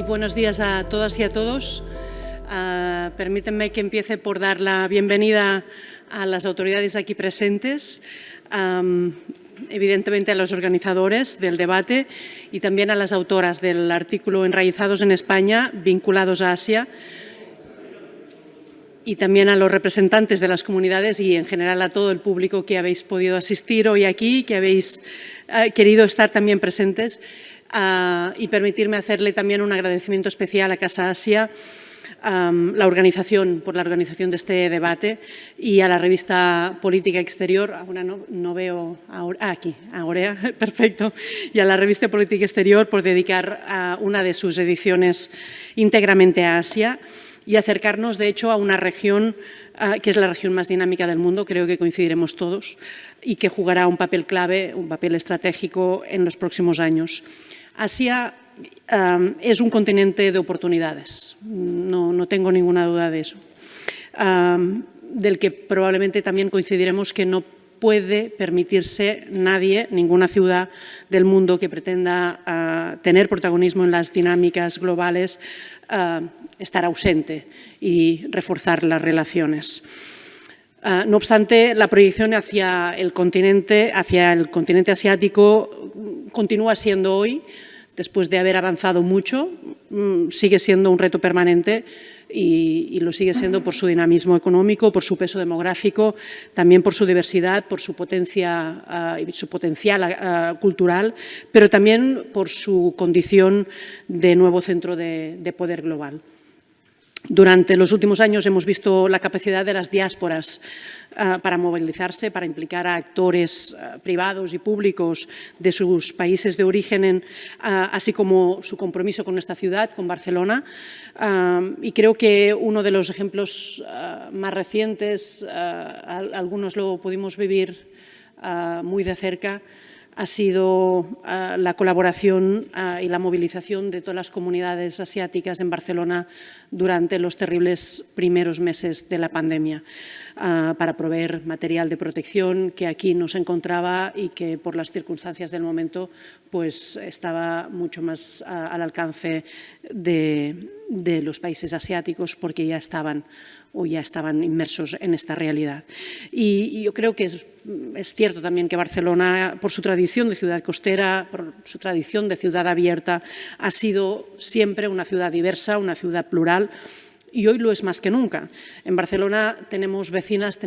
buenos días a todas y a todos. Permítanme que empiece por dar la bienvenida a las autoridades aquí presentes, evidentemente a los organizadores del debate y también a las autoras del artículo Enraizados en España, vinculados a Asia, y también a los representantes de las comunidades y en general a todo el público que habéis podido asistir hoy aquí, que habéis querido estar también presentes. Y permitirme hacerle también un agradecimiento especial a Casa Asia, la organización, por la organización de este debate, y a la revista Política Exterior, ahora no veo, aquí, ahora, perfecto, y a la revista Política Exterior por dedicar una de sus ediciones íntegramente a Asia y acercarnos, de hecho, a una región que es la región más dinámica del mundo, creo que coincidiremos todos, y que jugará un papel clave, un papel estratégico en los próximos años. Asia es un continente de oportunidades, no tengo ninguna duda de eso, del que probablemente también coincidiremos que no puede permitirse nadie, ninguna ciudad del mundo que pretenda tener protagonismo en las dinámicas globales, estar ausente y reforzar las relaciones. No obstante, la proyección hacia el continente asiático continúa siendo hoy, después de haber avanzado mucho, sigue siendo un reto permanente y lo sigue siendo por su dinamismo económico, por su peso demográfico, también por su diversidad, por su potencia y su potencial cultural, pero también por su condición de nuevo centro de poder global. Durante los últimos años hemos visto la capacidad de las diásporas para movilizarse, para implicar a actores privados y públicos de sus países de origen, así como su compromiso con nuestra ciudad, con Barcelona. Y creo que uno de los ejemplos más recientes, algunos lo pudimos vivir muy de cerca, ha sido la colaboración y la movilización de todas las comunidades asiáticas en Barcelona durante los terribles primeros meses de la pandemia, para proveer material de protección que aquí no se encontraba y que por las circunstancias del momento pues, estaba mucho más al alcance de los países asiáticos porque ya estaban inmersos en esta realidad. Y yo creo que es cierto también que Barcelona, por su tradición de ciudad costera, por su tradición de ciudad abierta, ha sido siempre una ciudad diversa, una ciudad plural, y hoy lo es más que nunca. En Barcelona tenemos vecinos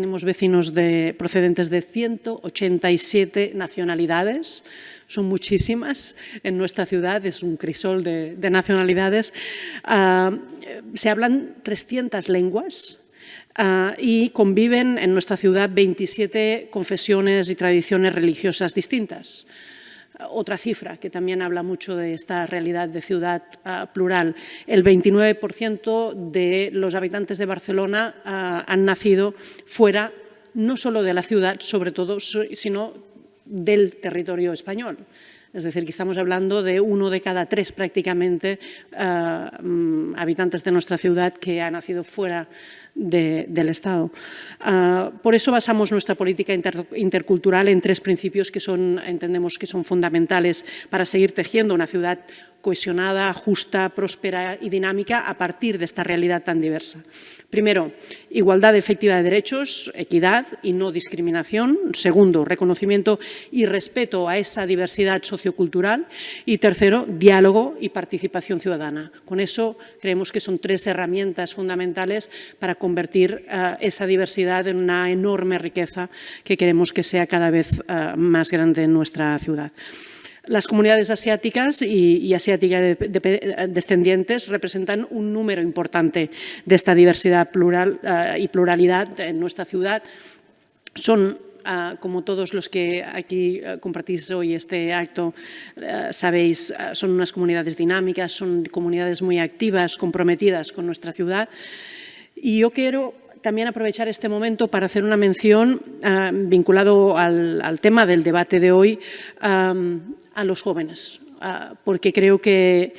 procedentes de 187 nacionalidades, son muchísimas en nuestra ciudad, es un crisol de nacionalidades. Se hablan 300 lenguas y conviven en nuestra ciudad 27 confesiones y tradiciones religiosas distintas. Otra cifra que también habla mucho de esta realidad de ciudad plural. El 29% de los habitantes de Barcelona han nacido fuera, no solo de la ciudad, sobre todo, sino del territorio español. Es decir, que estamos hablando de 1 de cada 3 prácticamente habitantes de nuestra ciudad que ha nacido fuera del Estado. Por eso basamos nuestra política intercultural en 3 principios que entendemos que son fundamentales para seguir tejiendo una ciudad cohesionada, justa, próspera y dinámica a partir de esta realidad tan diversa. Primero, igualdad efectiva de derechos, equidad y no discriminación. Segundo, reconocimiento y respeto a esa diversidad sociocultural. Y tercero, diálogo y participación ciudadana. Con eso creemos que son 3 herramientas fundamentales para convertir esa diversidad en una enorme riqueza que queremos que sea cada vez más grande en nuestra ciudad. Las comunidades asiáticas y asiáticas descendientes representan un número importante de esta diversidad plural y pluralidad en nuestra ciudad. Son, como todos los que aquí compartís hoy este acto sabéis, son unas comunidades dinámicas, son comunidades muy activas, comprometidas con nuestra ciudad. Y yo quiero también aprovechar este momento para hacer una mención vinculado al tema del debate de hoy a los jóvenes, porque creo que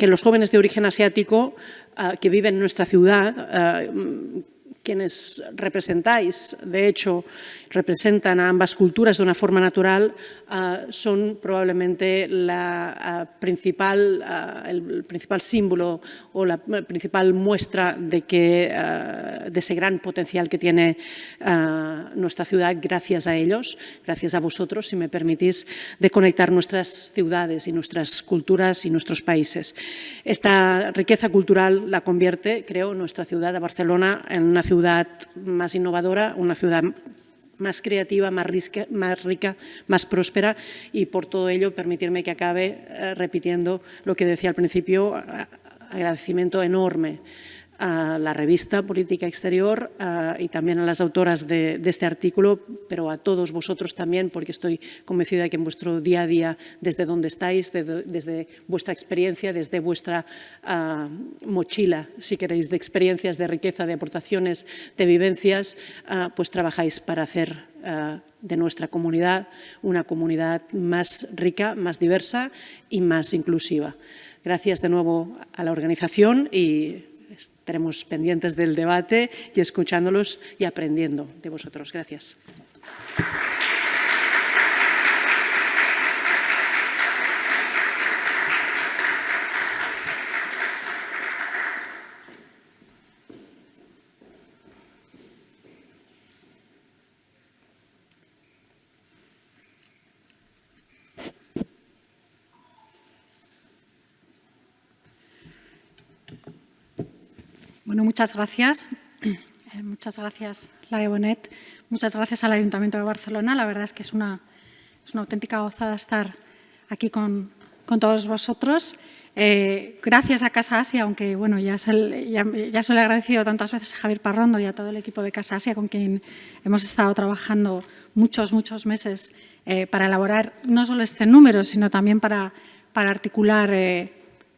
los jóvenes de origen asiático que viven en nuestra ciudad, quienes representáis, de hecho, representan a ambas culturas de una forma natural son probablemente el principal símbolo o la principal muestra de ese gran potencial que tiene nuestra ciudad gracias a ellos, gracias a vosotros, si me permitís, de conectar nuestras ciudades y nuestras culturas y nuestros países. Esta riqueza cultural la convierte, creo, nuestra ciudad de Barcelona en una ciudad más innovadora, una ciudad más creativa, más rica, más próspera, y por todo ello permitirme que acabe repitiendo lo que decía al principio, agradecimiento enorme a la revista Política Exterior y también a las autoras de este artículo, pero a todos vosotros también, porque estoy convencida de que en vuestro día a día, desde donde estáis, desde vuestra experiencia, desde vuestra mochila, si queréis, de experiencias, de riqueza, de aportaciones, de vivencias, pues trabajáis para hacer de nuestra comunidad una comunidad más rica, más diversa y más inclusiva. Gracias de nuevo a la organización y estaremos pendientes del debate y escuchándolos y aprendiendo de vosotros. Gracias. Bueno, muchas gracias. Muchas gracias, Laia Bonet. Muchas gracias al Ayuntamiento de Barcelona. La verdad es que es una auténtica gozada estar aquí con todos vosotros. Gracias a Casa Asia, aunque bueno, ya se le he agradecido tantas veces a Javier Parrondo y a todo el equipo de Casa Asia, con quien hemos estado trabajando muchos meses para elaborar no solo este número, sino también para articular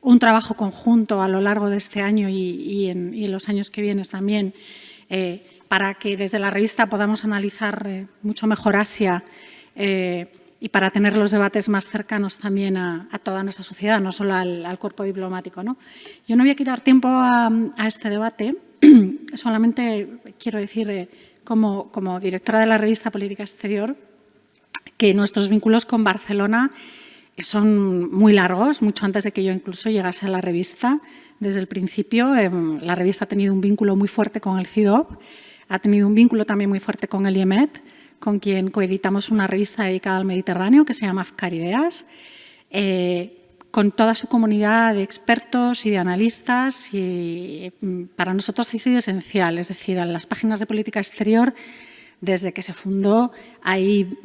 un trabajo conjunto a lo largo de este año y en los años que vienen también, para que desde la revista podamos analizar mucho mejor Asia y para tener los debates más cercanos también a toda nuestra sociedad, no solo al cuerpo diplomático, ¿no? Yo no voy a quitar tiempo a este debate, solamente quiero decir, como directora de la revista Política Exterior, que nuestros vínculos con Barcelona son muy largos, mucho antes de que yo incluso llegase a la revista. Desde el principio, la revista ha tenido un vínculo muy fuerte con el CIDOB, ha tenido un vínculo también muy fuerte con el IEMET, con quien coeditamos una revista dedicada al Mediterráneo que se llama Afkar Ideas, con toda su comunidad de expertos y de analistas, y para nosotros ha sido esencial. Es decir, en las páginas de política exterior, desde que se fundó, hay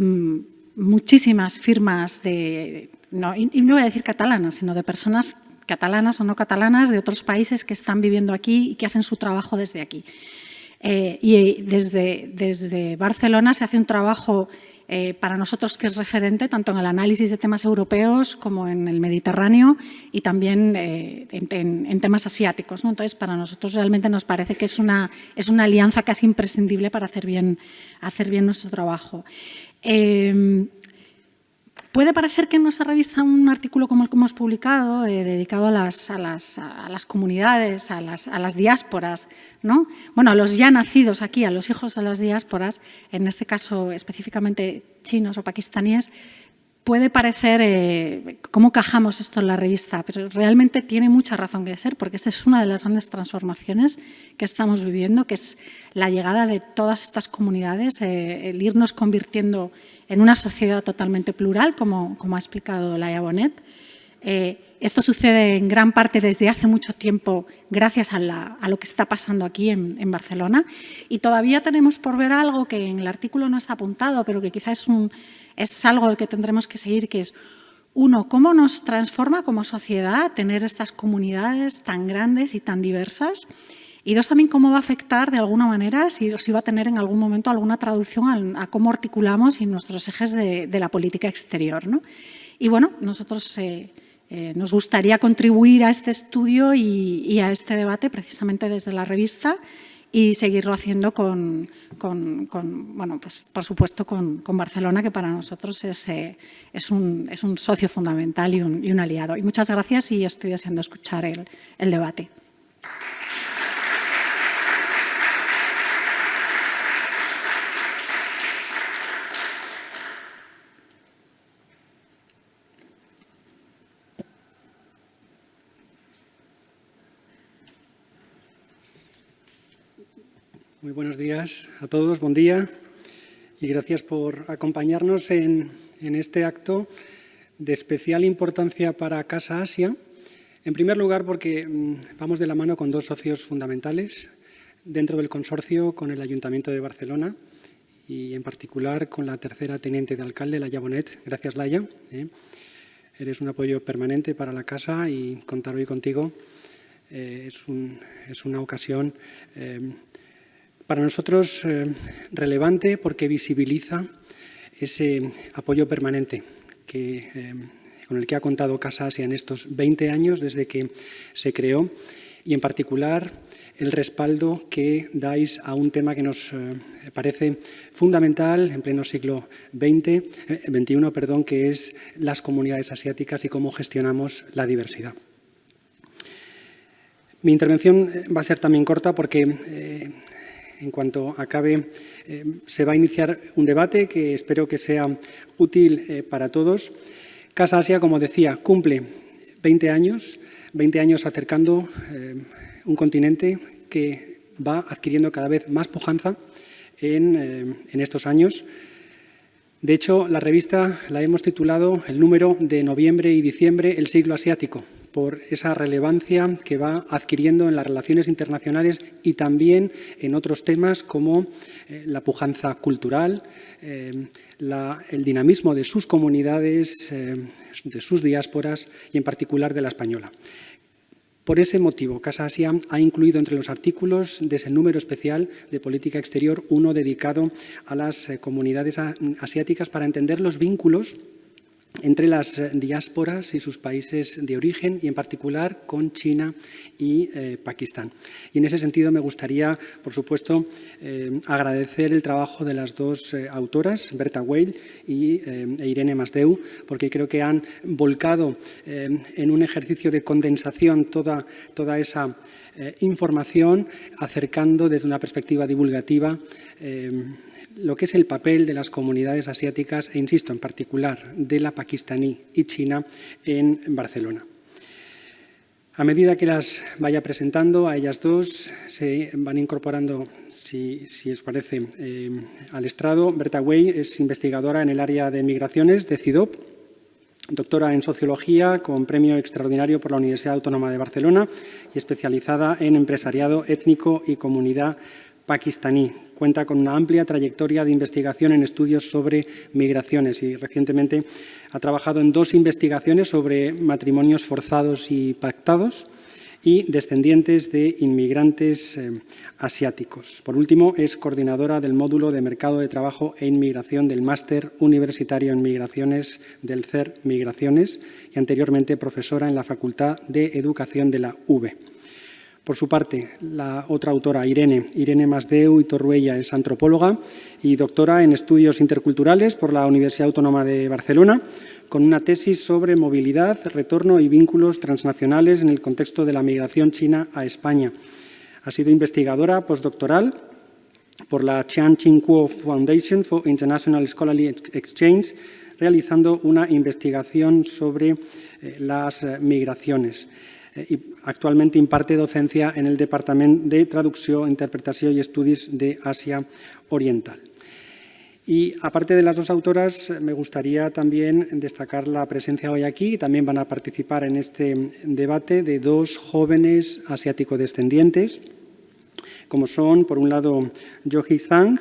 muchísimas firmas y no voy a decir catalanas, sino de personas catalanas o no catalanas de otros países que están viviendo aquí y que hacen su trabajo desde aquí. Y desde Barcelona se hace un trabajo para nosotros que es referente tanto en el análisis de temas europeos como en el Mediterráneo y también en temas asiáticos, ¿no? Entonces, para nosotros realmente nos parece que es una alianza casi imprescindible para hacer bien nuestro trabajo. Puede parecer que en nuestra revista un artículo como el que hemos publicado, dedicado a las comunidades, a las diásporas, ¿no? Bueno, a los ya nacidos aquí, a los hijos de las diásporas, en este caso específicamente chinos o pakistaníes, puede parecer cómo cajamos esto en la revista, pero realmente tiene mucha razón de ser, porque esta es una de las grandes transformaciones que estamos viviendo, que es la llegada de todas estas comunidades, el irnos convirtiendo en una sociedad totalmente plural, como ha explicado Laia Bonet. Esto sucede en gran parte desde hace mucho tiempo gracias a lo que está pasando aquí en Barcelona, y todavía tenemos por ver algo que en el artículo no está apuntado, pero que quizás es algo del que tendremos que seguir, que es, uno, cómo nos transforma como sociedad tener estas comunidades tan grandes y tan diversas, y dos, también cómo va a afectar de alguna manera, si va a tener en algún momento alguna traducción a cómo articulamos en nuestros ejes de la política exterior, ¿no? Y bueno, nosotros nos gustaría contribuir a este estudio y a este debate precisamente desde la revista y seguirlo haciendo bueno, pues, por supuesto con Barcelona, que para nosotros es un socio fundamental y un aliado. Y muchas gracias y estoy deseando escuchar el debate. Muy buenos días a todos, buen día y gracias por acompañarnos en este acto de especial importancia para Casa Asia. En primer lugar, porque vamos de la mano con dos socios fundamentales dentro del consorcio, con el Ayuntamiento de Barcelona y en particular con la tercera teniente de alcalde, Laia Bonet. Gracias, Laia. Eres un apoyo permanente para la casa y contar hoy contigo es una ocasión para nosotros relevante porque visibiliza ese apoyo permanente con el que ha contado Casa Asia en estos 20 años desde que se creó y en particular el respaldo que dais a un tema que nos parece fundamental en pleno siglo XXI, que es las comunidades asiáticas y cómo gestionamos la diversidad. Mi intervención va a ser también corta porque en cuanto acabe se va a iniciar un debate que espero que sea útil para todos. Casa Asia, como decía, cumple 20 años acercando un continente que va adquiriendo cada vez más pujanza en estos años. De hecho, la revista la hemos titulado el número de noviembre y diciembre, el siglo asiático, por esa relevancia que va adquiriendo en las relaciones internacionales y también en otros temas como la pujanza cultural, el dinamismo de sus comunidades, de sus diásporas y en particular de la española. Por ese motivo, Casa Asia ha incluido entre los artículos de ese número especial de política exterior uno dedicado a las comunidades asiáticas para entender los vínculos entre las diásporas y sus países de origen y en particular con China y Pakistán. Y en ese sentido me gustaría, por supuesto, agradecer el trabajo de las dos autoras, Berta Weil e Irene Masdeu, porque creo que han volcado en un ejercicio de condensación toda esa información, acercando desde una perspectiva divulgativa lo que es el papel de las comunidades asiáticas e, insisto, en particular de la pakistaní y china en Barcelona. A medida que las vaya presentando a ellas dos, se van incorporando, si os parece, al estrado. Berta Weil es investigadora en el área de migraciones de CIDOB, doctora en Sociología con premio extraordinario por la Universidad Autónoma de Barcelona y especializada en empresariado étnico y comunidad pakistaní. Cuenta con una amplia trayectoria de investigación en estudios sobre migraciones y recientemente ha trabajado en dos investigaciones sobre matrimonios forzados y pactados y descendientes de inmigrantes asiáticos. Por último, es coordinadora del módulo de Mercado de Trabajo e Inmigración del Máster Universitario en Migraciones del CER Migraciones y anteriormente profesora en la Facultad de Educación de la UB. Por su parte, la otra autora, Irene Masdeu Iturruella, es antropóloga y doctora en estudios interculturales por la Universidad Autónoma de Barcelona, con una tesis sobre movilidad, retorno y vínculos transnacionales en el contexto de la migración china a España. Ha sido investigadora postdoctoral por la Chiang Ching-kuo Foundation for International Scholarly Exchange, realizando una investigación sobre las migraciones. I actualment imparte docencia en el Departament de Traducció, Interpretació i Estudis de Asia Oriental. Y aparte de las dos autoras, me gustaría también destacar la presencia hoy aquí, también van a participar en este debate, de dos jóvenes asiático-descendientes, como son, por un lado, Johi Zhang,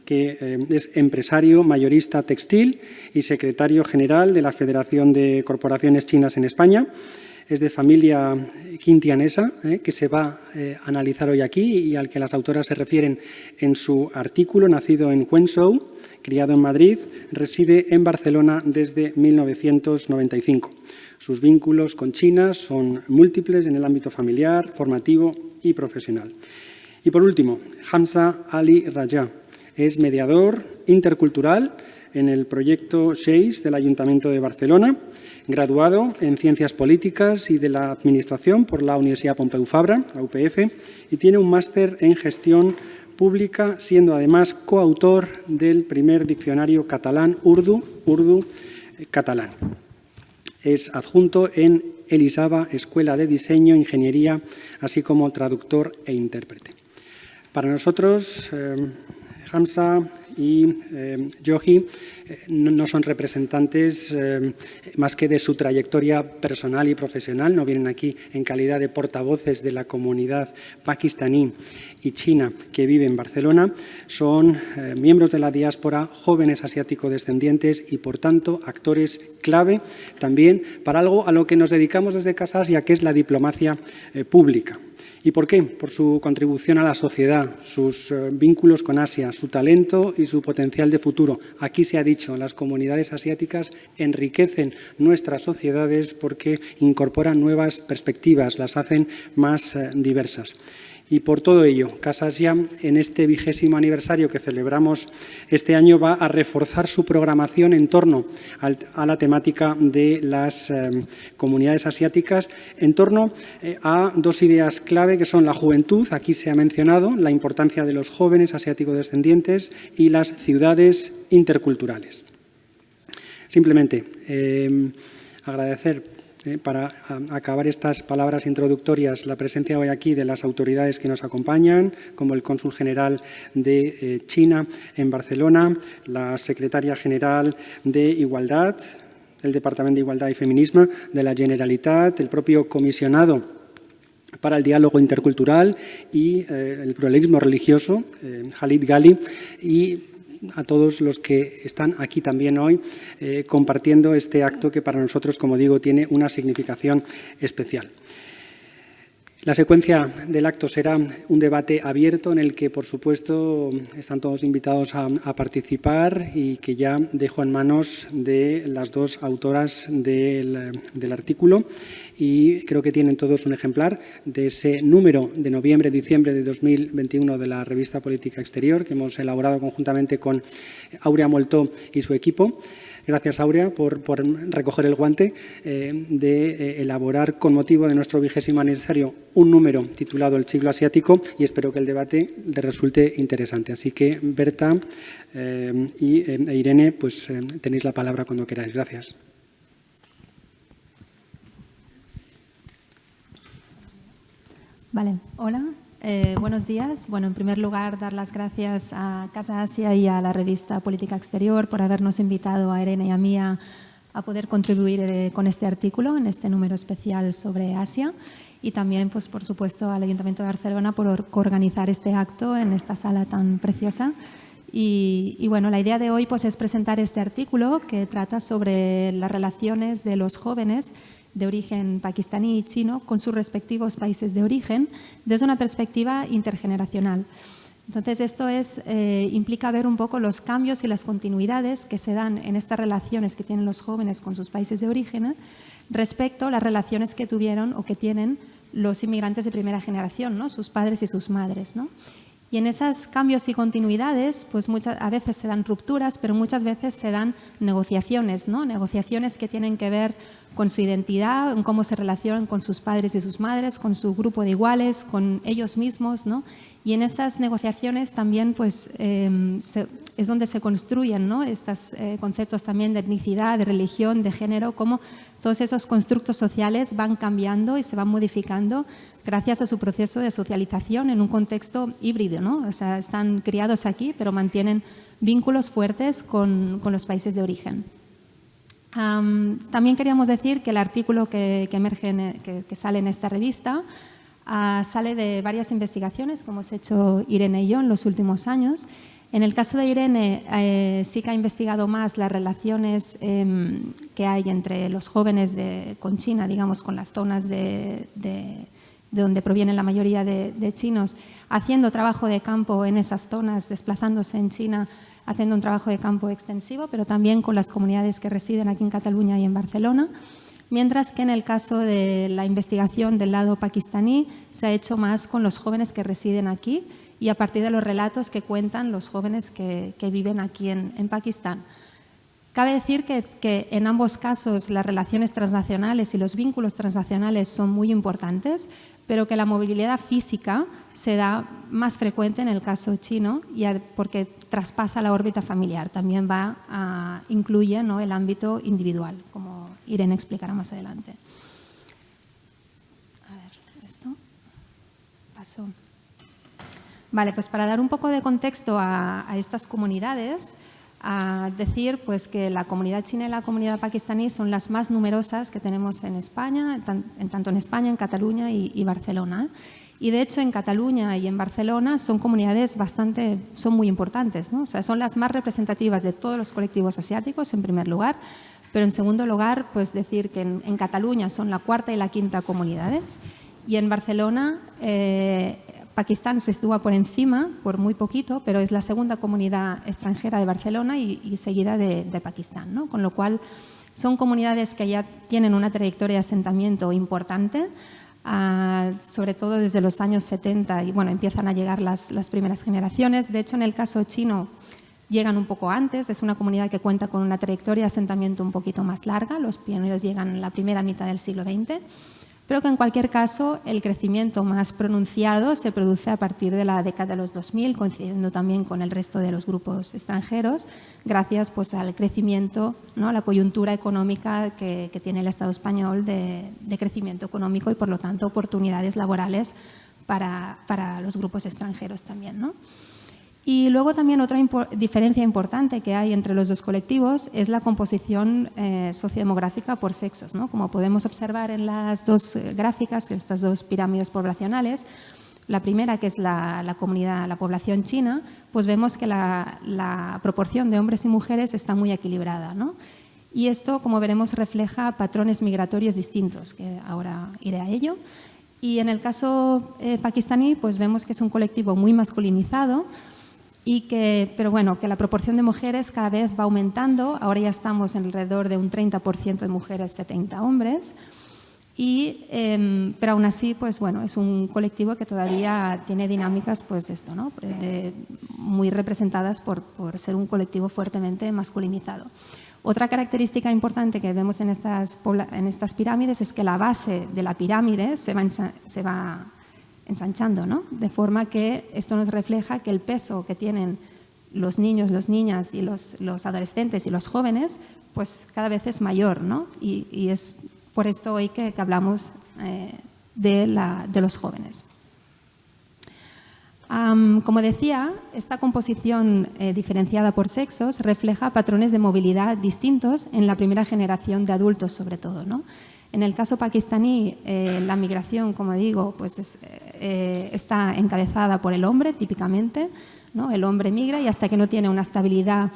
que es empresario mayorista textil y secretario general de la Federación de Corporaciones Chinas en España. Es de familia quintianesa, que se va a analizar hoy aquí y al que las autoras se refieren en su artículo. Nacido en Quenzhou, criado en Madrid, reside en Barcelona desde 1995. Sus vínculos con China son múltiples en el ámbito familiar, formativo y profesional. Y por último, Hamza Ali Raja es mediador intercultural en el proyecto SHACE del Ayuntamiento de Barcelona, graduado en Ciencias Políticas y de la Administración por la Universidad Pompeu Fabra, la UPF, y tiene un máster en Gestión Pública, siendo además coautor del primer diccionario catalán Urdu-Catalán. Es adjunto en Elisava, Escuela de Diseño, Ingeniería, así como traductor e intérprete. Para nosotros, Hamza y Yogi no son representantes más que de su trayectoria personal y profesional, no vienen aquí en calidad de portavoces de la comunidad pakistaní y china que vive en Barcelona, son miembros de la diáspora, jóvenes asiático-descendientes y, por tanto, actores clave también para algo a lo que nos dedicamos desde Casa Asia, que es la diplomacia pública. ¿Y por qué? Por su contribución a la sociedad, sus vínculos con Asia, su talento y su potencial de futuro. Aquí se ha dicho, las comunidades asiáticas enriquecen nuestras sociedades porque incorporan nuevas perspectivas, las hacen más diversas. Y por todo ello, Casa Asia, en este 20º aniversario que celebramos este año, va a reforzar su programación en torno a la temática de las comunidades asiáticas, en torno a dos ideas clave que son la juventud, aquí se ha mencionado, la importancia de los jóvenes asiático-descendientes y las ciudades interculturales. Simplemente agradecer para acabar estas palabras introductorias, la presencia hoy aquí de las autoridades que nos acompañan, como el cónsul general de China en Barcelona, la secretaria general de Igualdad, el Departamento de Igualdad y Feminismo de la Generalitat, el propio comisionado para el diálogo intercultural y el pluralismo religioso, Khalid Ghali, y a todos los que están aquí también hoy compartiendo este acto que para nosotros, como digo, tiene una significación especial. La secuencia del acto será un debate abierto en el que, por supuesto, están todos invitados a participar y que ya dejo en manos de las dos autoras del artículo. Y creo que tienen todos un ejemplar de ese número de noviembre-diciembre de 2021 de la revista Política Exterior que hemos elaborado conjuntamente con Aurea Moltó y su equipo. Gracias, Aurea, por recoger el guante de elaborar con motivo de nuestro 20º aniversario un número titulado El siglo asiático y espero que el debate le resulte interesante. Así que, Berta e Irene, pues tenéis la palabra cuando queráis. Gracias. Vale, hola, buenos días. Bueno, en primer lugar, dar las gracias a Casa Asia y a la revista Política Exterior por habernos invitado a Irene y a mí a poder contribuir con este artículo en este número especial sobre Asia y también, pues, por supuesto, al Ayuntamiento de Barcelona por organizar este acto en esta sala tan preciosa. Y bueno, la idea de hoy, pues, es presentar este artículo que trata sobre las relaciones de los jóvenes de origen pakistaní y chino con sus respectivos países de origen desde una perspectiva intergeneracional. Entonces, esto implica ver un poco los cambios y las continuidades que se dan en estas relaciones que tienen los jóvenes con sus países de origen respecto a las relaciones que tuvieron o que tienen los inmigrantes de primera generación, ¿no? Sus padres y sus madres, ¿no? Y en esos cambios y continuidades, pues a veces se dan rupturas, pero muchas veces se dan negociaciones, ¿no? Negociaciones que tienen que ver con su identidad, en cómo se relacionan con sus padres y sus madres, con su grupo de iguales, con ellos mismos, ¿no? Y en esas negociaciones también, pues, es donde se construyen, ¿no? Estos conceptos también de etnicidad, de religión, de género, cómo todos esos constructos sociales van cambiando y se van modificando gracias a su proceso de socialización en un contexto híbrido, ¿no? O sea, están criados aquí, pero mantienen vínculos fuertes con los países de origen. También queríamos decir que el artículo que emerge, que sale en esta revista, sale de varias investigaciones que hemos hecho Irene y yo en los últimos años. En el caso de Irene, sí que ha investigado más las relaciones que hay entre los jóvenes con China, digamos, con las zonas de donde provienen la mayoría de chinos, haciendo trabajo de campo en esas zonas, desplazándose en China, haciendo un trabajo de campo extensivo, pero también con las comunidades que residen aquí en Cataluña y en Barcelona. Mientras que en el caso de la investigación del lado pakistaní se ha hecho más con los jóvenes que residen aquí y a partir de los relatos que cuentan los jóvenes que viven aquí en Pakistán. Cabe decir que en ambos casos las relaciones transnacionales y los vínculos transnacionales son muy importantes, pero que la movilidad física se da más frecuente en el caso chino porque traspasa la órbita familiar, también incluye, ¿no?, el ámbito individual, como Irene explicará más adelante. A ver, esto pasó. Vale, pues para dar un poco de contexto a estas comunidades, a decir pues que la comunidad china y la comunidad pakistaní son las más numerosas que tenemos en España, tanto en España, en Cataluña y Barcelona. Y de hecho en Cataluña y en Barcelona son comunidades son muy importantes, ¿no? O sea, son las más representativas de todos los colectivos asiáticos en primer lugar, pero en segundo lugar pues decir que en Cataluña son la cuarta y la quinta comunidades y en Barcelona Pakistán se sitúa por encima, por muy poquito, pero es la segunda comunidad extranjera de Barcelona y seguida de Pakistán, ¿no? Con lo cual son comunidades que ya tienen una trayectoria de asentamiento importante, sobre todo desde los años 70 y bueno, empiezan a llegar las primeras generaciones. De hecho, en el caso chino llegan un poco antes, es una comunidad que cuenta con una trayectoria de asentamiento un poquito más larga, los pioneros llegan en la primera mitad del siglo XX, pero que en cualquier caso el crecimiento más pronunciado se produce a partir de la década de los 2000, coincidiendo también con el resto de los grupos extranjeros, gracias pues, al crecimiento, ¿no? a la coyuntura económica que tiene el Estado español de crecimiento económico y, por lo tanto, oportunidades laborales para los grupos extranjeros también, ¿no? Y luego también otra diferencia importante que hay entre los dos colectivos es la composición sociodemográfica por sexos, ¿no? Como podemos observar en las dos gráficas, estas dos pirámides poblacionales, la primera, que es la población china, pues vemos que la proporción de hombres y mujeres está muy equilibrada, ¿no? Y esto, como veremos, refleja patrones migratorios distintos, que ahora iré a ello. Y en el caso pakistaní, pues vemos que es un colectivo muy masculinizado, pero bueno, que la proporción de mujeres cada vez va aumentando. Ahora ya estamos en alrededor de un 30% de mujeres, 70 hombres. Pero aún así, pues bueno, es un colectivo que todavía tiene dinámicas, pues esto, ¿no? Muy representadas por ser un colectivo fuertemente masculinizado. Otra característica importante que vemos en estas pirámides es que la base de la pirámide se va ensanchando, ¿no? De forma que esto nos refleja que el peso que tienen los niños, las niñas y los adolescentes y los jóvenes, pues cada vez es mayor, ¿no? Y es por esto hoy que hablamos de los jóvenes. Como decía, esta composición diferenciada por sexos refleja patrones de movilidad distintos en la primera generación de adultos, sobre todo, ¿no? En el caso pakistaní, la migración, como digo, pues está encabezada por el hombre, típicamente, ¿no? El hombre migra y hasta que no tiene una estabilidad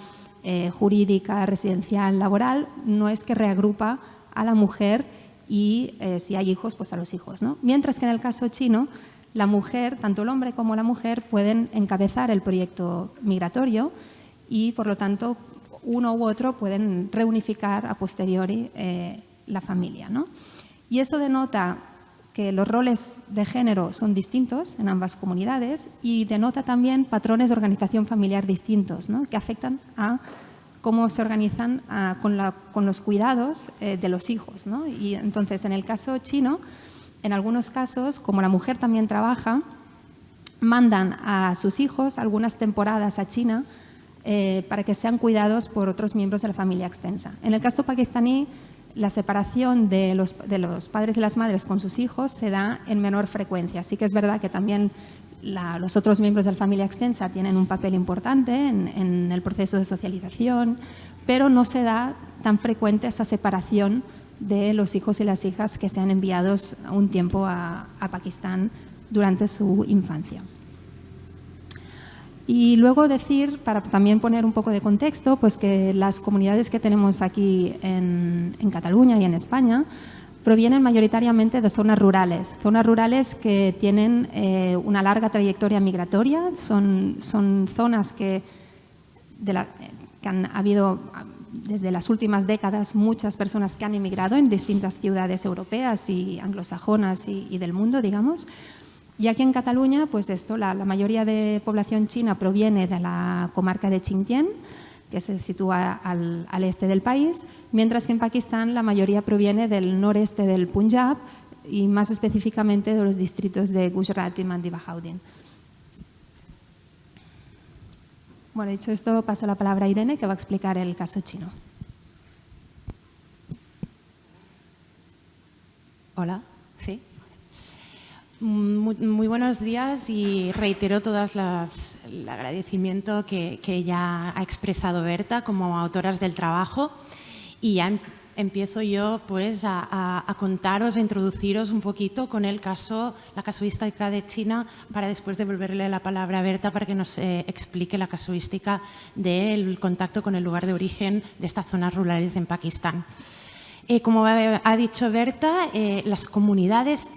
jurídica, residencial, laboral, no es que reagrupa a la mujer y si hay hijos, pues a los hijos, ¿no? Mientras que en el caso chino, la mujer, tanto el hombre como la mujer, pueden encabezar el proyecto migratorio y, por lo tanto, uno u otro pueden reunificar a posteriori la familia, ¿no? Y eso denota que los roles de género son distintos en ambas comunidades y denota también patrones de organización familiar distintos, ¿no? Que afectan a cómo se organizan con los cuidados de los hijos, ¿no? Y entonces, en el caso chino, en algunos casos, como la mujer también trabaja, mandan a sus hijos algunas temporadas a China para que sean cuidados por otros miembros de la familia extensa. En el caso pakistaní, la separación de los padres y las madres con sus hijos se da en menor frecuencia. Sí que es verdad que también los otros miembros de la familia extensa tienen un papel importante en el proceso de socialización, pero no se da tan frecuente esa separación de los hijos y las hijas que sean enviados un tiempo a Pakistán durante su infancia. Y luego decir, para también poner un poco de contexto, pues que las comunidades que tenemos aquí en Cataluña y en España provienen mayoritariamente de zonas rurales que tienen una larga trayectoria migratoria, son zonas que han habido desde las últimas décadas muchas personas que han emigrado en distintas ciudades europeas y anglosajonas y del mundo, digamos. Y aquí en Cataluña, pues la mayoría de población china proviene de la comarca de Xinjiang, que se sitúa al este del país, mientras que en Pakistán la mayoría proviene del noreste del Punjab y más específicamente de los distritos de Gujarat y Mandi Bahauddin. Bueno, dicho esto, paso la palabra a Irene, que va a explicar el caso chino. Hola, ¿sí? Muy buenos días y reitero el agradecimiento que ya ha expresado Berta como autoras del trabajo, y ya empiezo yo pues a contaros, a introduciros un poquito con la casuística de China, para después devolverle la palabra a Berta para que nos explique la casuística del contacto con el lugar de origen de estas zonas rurales en Pakistán. Como ha dicho Berta, las comunidades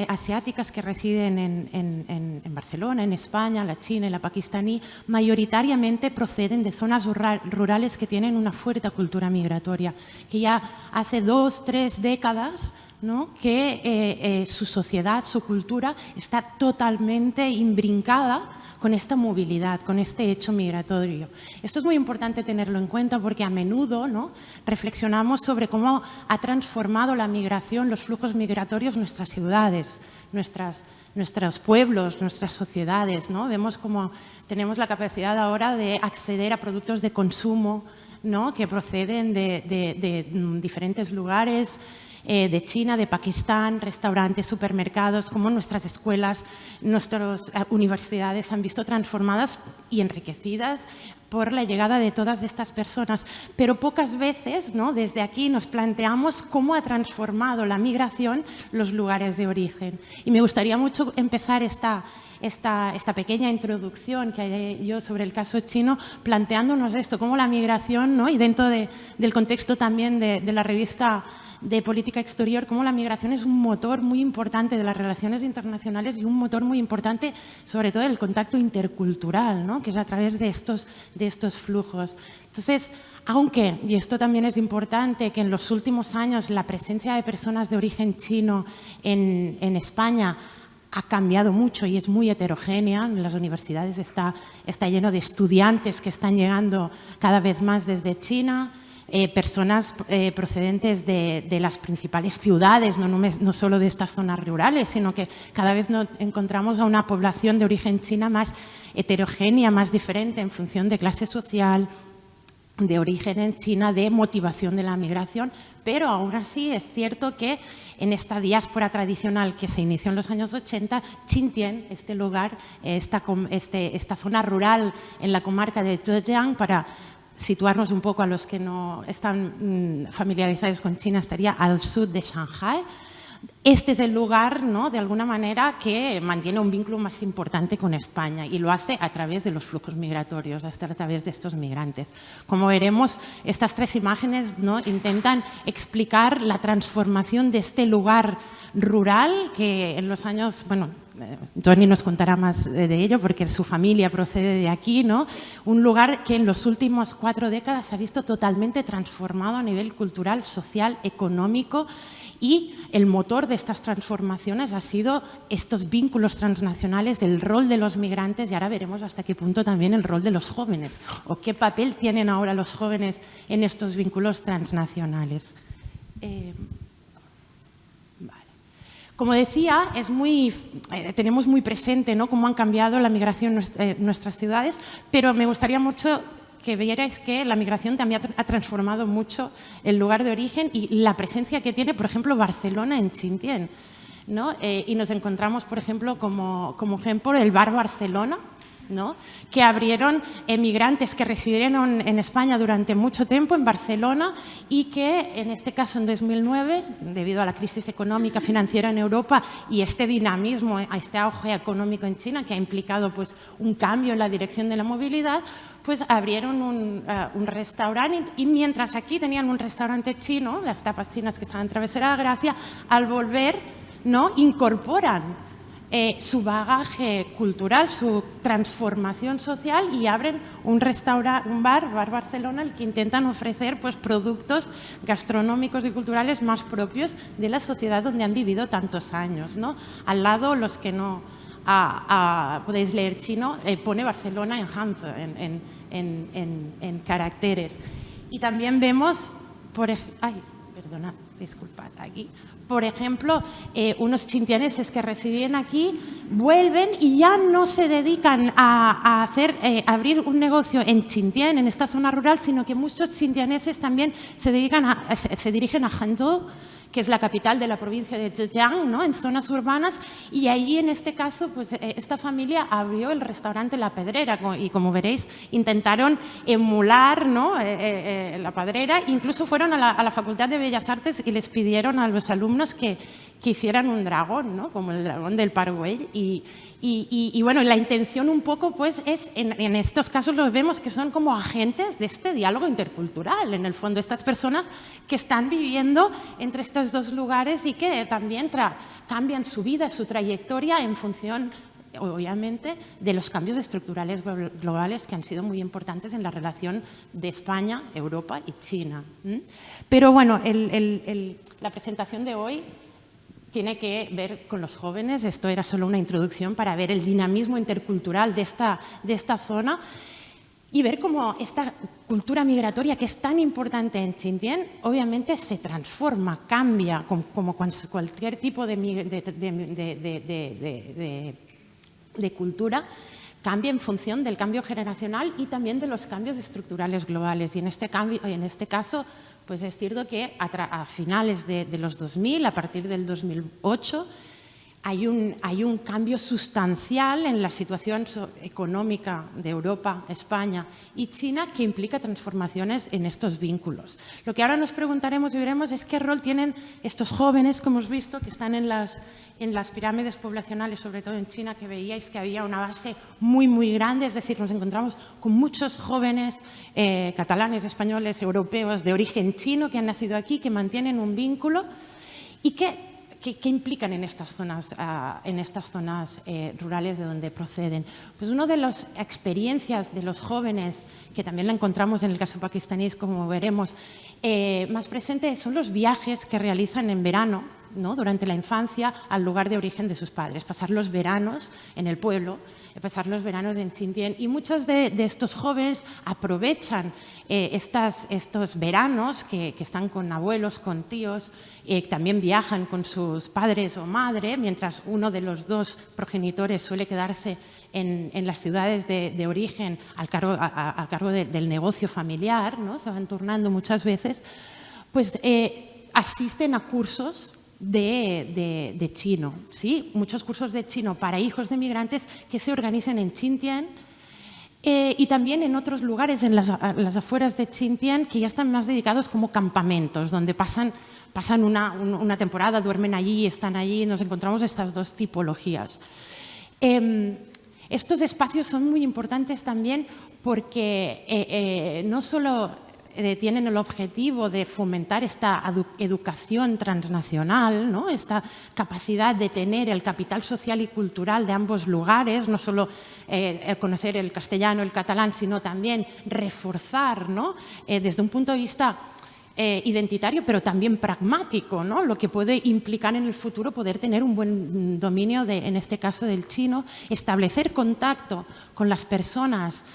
asiáticas que residen en Barcelona, en España, la china y la pakistaní, mayoritariamente proceden de zonas rurales que tienen una fuerte cultura migratoria, que ya hace 2-3 décadas, ¿no?, que su sociedad, su cultura está totalmente imbrincada con esta movilidad, con este hecho migratorio. Esto es muy importante tenerlo en cuenta porque a menudo, ¿no?, reflexionamos sobre cómo ha transformado la migración, los flujos migratorios, nuestras ciudades, nuestros pueblos, nuestras sociedades, ¿no? Vemos cómo tenemos la capacidad ahora de acceder a productos de consumo, ¿no?, que proceden de diferentes lugares, de China, de Pakistán, restaurantes, supermercados, como nuestras escuelas, nuestras universidades se han visto transformadas y enriquecidas por la llegada de todas estas personas. Pero pocas veces, ¿no?, desde aquí nos planteamos cómo ha transformado la migración los lugares de origen. Y me gustaría mucho empezar esta pequeña introducción que haré yo sobre el caso chino, planteándonos esto, cómo la migración, ¿no?, y dentro del contexto también de la revista de política exterior, cómo la migración es un motor muy importante de las relaciones internacionales y un motor muy importante sobre todo del contacto intercultural, ¿no?, que es a través de estos flujos. Entonces, aunque, y esto también es importante, que en los últimos años la presencia de personas de origen chino en España ha cambiado mucho y es muy heterogénea. En las universidades está lleno de estudiantes que están llegando cada vez más desde China, personas procedentes de las principales ciudades, no solo de estas zonas rurales, sino que cada vez encontramos a una población de origen china más heterogénea, más diferente en función de clase social, de origen en China, de motivación de la migración, pero aún así es cierto que en esta diáspora tradicional que se inició en los años 80, Xinjiang, este lugar, esta zona rural en la comarca de Zhejiang, para situarnos un poco a los que no están familiarizados con China, estaría al sur de Shanghái. Este es el lugar, ¿no?, de alguna manera, que mantiene un vínculo más importante con España y lo hace a través de los flujos migratorios, a través de estos migrantes. Como veremos, estas tres imágenes, ¿no?, intentan explicar la transformación de este lugar rural que en los años, bueno, Johnny nos contará más de ello porque su familia procede de aquí, ¿no?, un lugar que en los últimos 4 décadas se ha visto totalmente transformado a nivel cultural, social, económico, y el motor de estas transformaciones ha sido estos vínculos transnacionales, el rol de los migrantes, y ahora veremos hasta qué punto también el rol de los jóvenes o qué papel tienen ahora los jóvenes en estos vínculos transnacionales. Como decía, tenemos muy presente, ¿no?, cómo han cambiado la migración en nuestras ciudades, pero me gustaría mucho que vierais que la migración también ha transformado mucho el lugar de origen y la presencia que tiene, por ejemplo, Barcelona en Xinjiang, ¿no? Y nos encontramos, por ejemplo, como ejemplo, el Bar Barcelona, ¿no?, que abrieron emigrantes que residieron en España durante mucho tiempo en Barcelona y que en este caso en 2009, debido a la crisis económica financiera en Europa y este dinamismo, a este auge económico en China que ha implicado pues un cambio en la dirección de la movilidad, pues abrieron un restaurante, y mientras aquí tenían un restaurante chino, las tapas chinas que estaban en Travesera de Gracia, al volver, ¿no?, incorporan su bagaje cultural, su transformación social y abren un bar Barcelona, el que intentan ofrecer pues productos gastronómicos y culturales más propios de la sociedad donde han vivido tantos años, ¿no? Al lado, los que no podéis leer chino, pone Barcelona en Hanzi, en caracteres. Y también vemos, disculpad, aquí, por ejemplo, unos xinjianneses que residen aquí vuelven y ya no se dedican a abrir un negocio en Xinjiang, en esta zona rural, sino que muchos xinjianneses también se dirigen a Hangzhou, que es la capital de la provincia de Zhejiang, ¿no? En zonas urbanas, y ahí en este caso pues esta familia abrió el restaurante La Pedrera y como veréis intentaron emular, ¿no? La Pedrera, incluso fueron a la Facultad de Bellas Artes y les pidieron a los alumnos que hicieran un dragón, ¿no? Como el dragón del Parkway y bueno, la intención un poco pues es, en estos casos los vemos que son como agentes de este diálogo intercultural, en el fondo, estas personas que están viviendo entre estos dos lugares y que también cambian su vida, su trayectoria en función, obviamente, de los cambios estructurales globales que han sido muy importantes en la relación de España, Europa y China. Pero bueno, la presentación de hoy tiene que ver con los jóvenes. Esto era solo una introducción para ver el dinamismo intercultural de esta zona y ver cómo esta cultura migratoria, que es tan importante en Xinjiang, obviamente se transforma, cambia, como cualquier tipo de cultura, cambia en función del cambio generacional y también de los cambios estructurales globales. Y en este caso, pues es cierto que a finales de los 2000, a partir del 2008, hay un cambio sustancial en la situación económica de Europa, España y China que implica transformaciones en estos vínculos. Lo que ahora nos preguntaremos y veremos es qué rol tienen estos jóvenes que hemos visto, que están en las pirámides poblacionales, sobre todo en China, que veíais que había una base muy, muy grande, es decir, nos encontramos con muchos jóvenes catalanes, españoles, europeos de origen chino que han nacido aquí, que mantienen un vínculo y que implican en estas zonas rurales de donde proceden. Pues una de las experiencias de los jóvenes, que también la encontramos en el caso pakistaní, como veremos, más presente son los viajes que realizan en verano, ¿no? Durante la infancia al lugar de origen de sus padres, pasar los veranos en el pueblo, pasar los veranos en Xinjiang. Y muchos de estos jóvenes aprovechan estos veranos que están con abuelos, con tíos, también viajan con sus padres o madre, mientras uno de los dos progenitores suele quedarse en las ciudades de origen al cargo del negocio familiar, ¿no? Se van turnando muchas veces, pues asisten a cursos de chino, ¿sí? Muchos cursos de chino para hijos de migrantes que se organizan en Xinjiang y también en otros lugares, en las afueras de Xinjiang, que ya están más dedicados como campamentos, donde pasan una temporada, duermen allí, están allí, nos encontramos estas dos tipologías. Estos espacios son muy importantes también porque no solo tienen el objetivo de fomentar esta educación transnacional, ¿no? Esta capacidad de tener el capital social y cultural de ambos lugares, no solo conocer el castellano, el catalán, sino también reforzar, ¿no? Desde un punto de vista identitario, pero también pragmático, ¿no? Lo que puede implicar en el futuro poder tener un buen dominio, en este caso del chino, establecer contacto con las personas,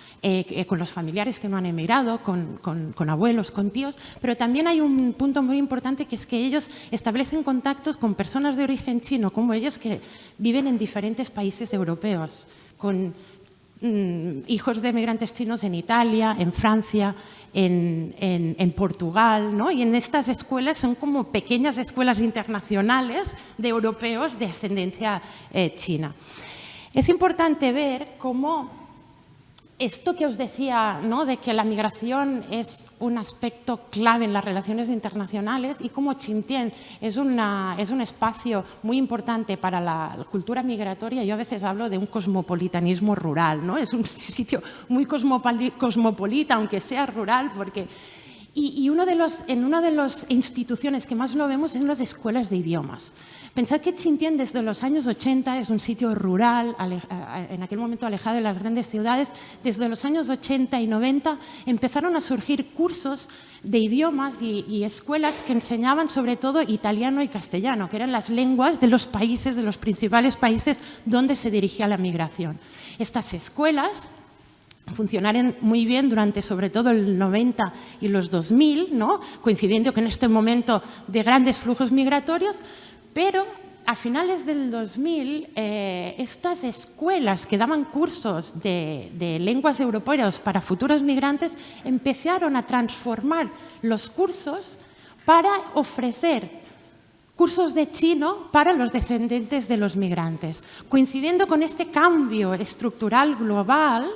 con los familiares que no han emigrado, con abuelos, con tíos, pero también hay un punto muy importante que es que ellos establecen contactos con personas de origen chino, como ellos, que viven en diferentes países europeos, con hijos de migrantes chinos en Italia, en Francia, en Portugal, ¿no? Y en estas escuelas son como pequeñas escuelas internacionales de europeos de ascendencia china. Es importante ver cómo esto que os decía, ¿no? De que la migración es un aspecto clave en las relaciones internacionales y cómo Xinjiang es un espacio muy importante para la cultura migratoria. Yo a veces hablo de un cosmopolitanismo rural, ¿no? Es un sitio muy cosmopolita, aunque sea rural, porque... Y en una de las instituciones que más lo vemos es en las escuelas de idiomas. Pensad que Xinjiang desde los años 80 es un sitio rural, en aquel momento alejado de las grandes ciudades. Desde los años 80 y 90 empezaron a surgir cursos de idiomas y escuelas que enseñaban sobre todo italiano y castellano, que eran las lenguas de los países, de los principales países donde se dirigía la migración. Estas escuelas funcionaron muy bien durante sobre todo el 90 y los 2000, ¿no? Coincidiendo con este momento de grandes flujos migratorios, pero a finales del 2000 estas escuelas que daban cursos de lenguas europeas para futuros migrantes empezaron a transformar los cursos para ofrecer cursos de chino para los descendientes de los migrantes. Coincidiendo con este cambio estructural global,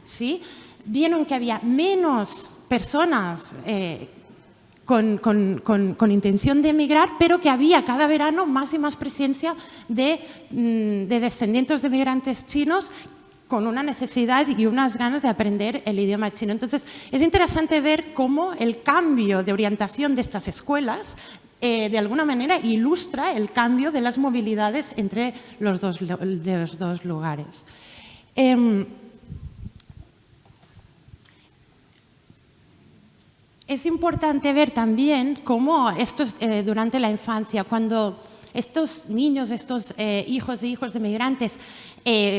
¿sí?, vieron que había menos personas con intención de emigrar, pero que había cada verano más y más presencia de descendientes de migrantes chinos con una necesidad y unas ganas de aprender el idioma chino. Entonces, es interesante ver cómo el cambio de orientación de estas escuelas de alguna manera ilustra el cambio de las movilidades entre los dos lugares. Es importante ver también cómo durante la infancia, cuando estos niños, estos hijos e hijos de migrantes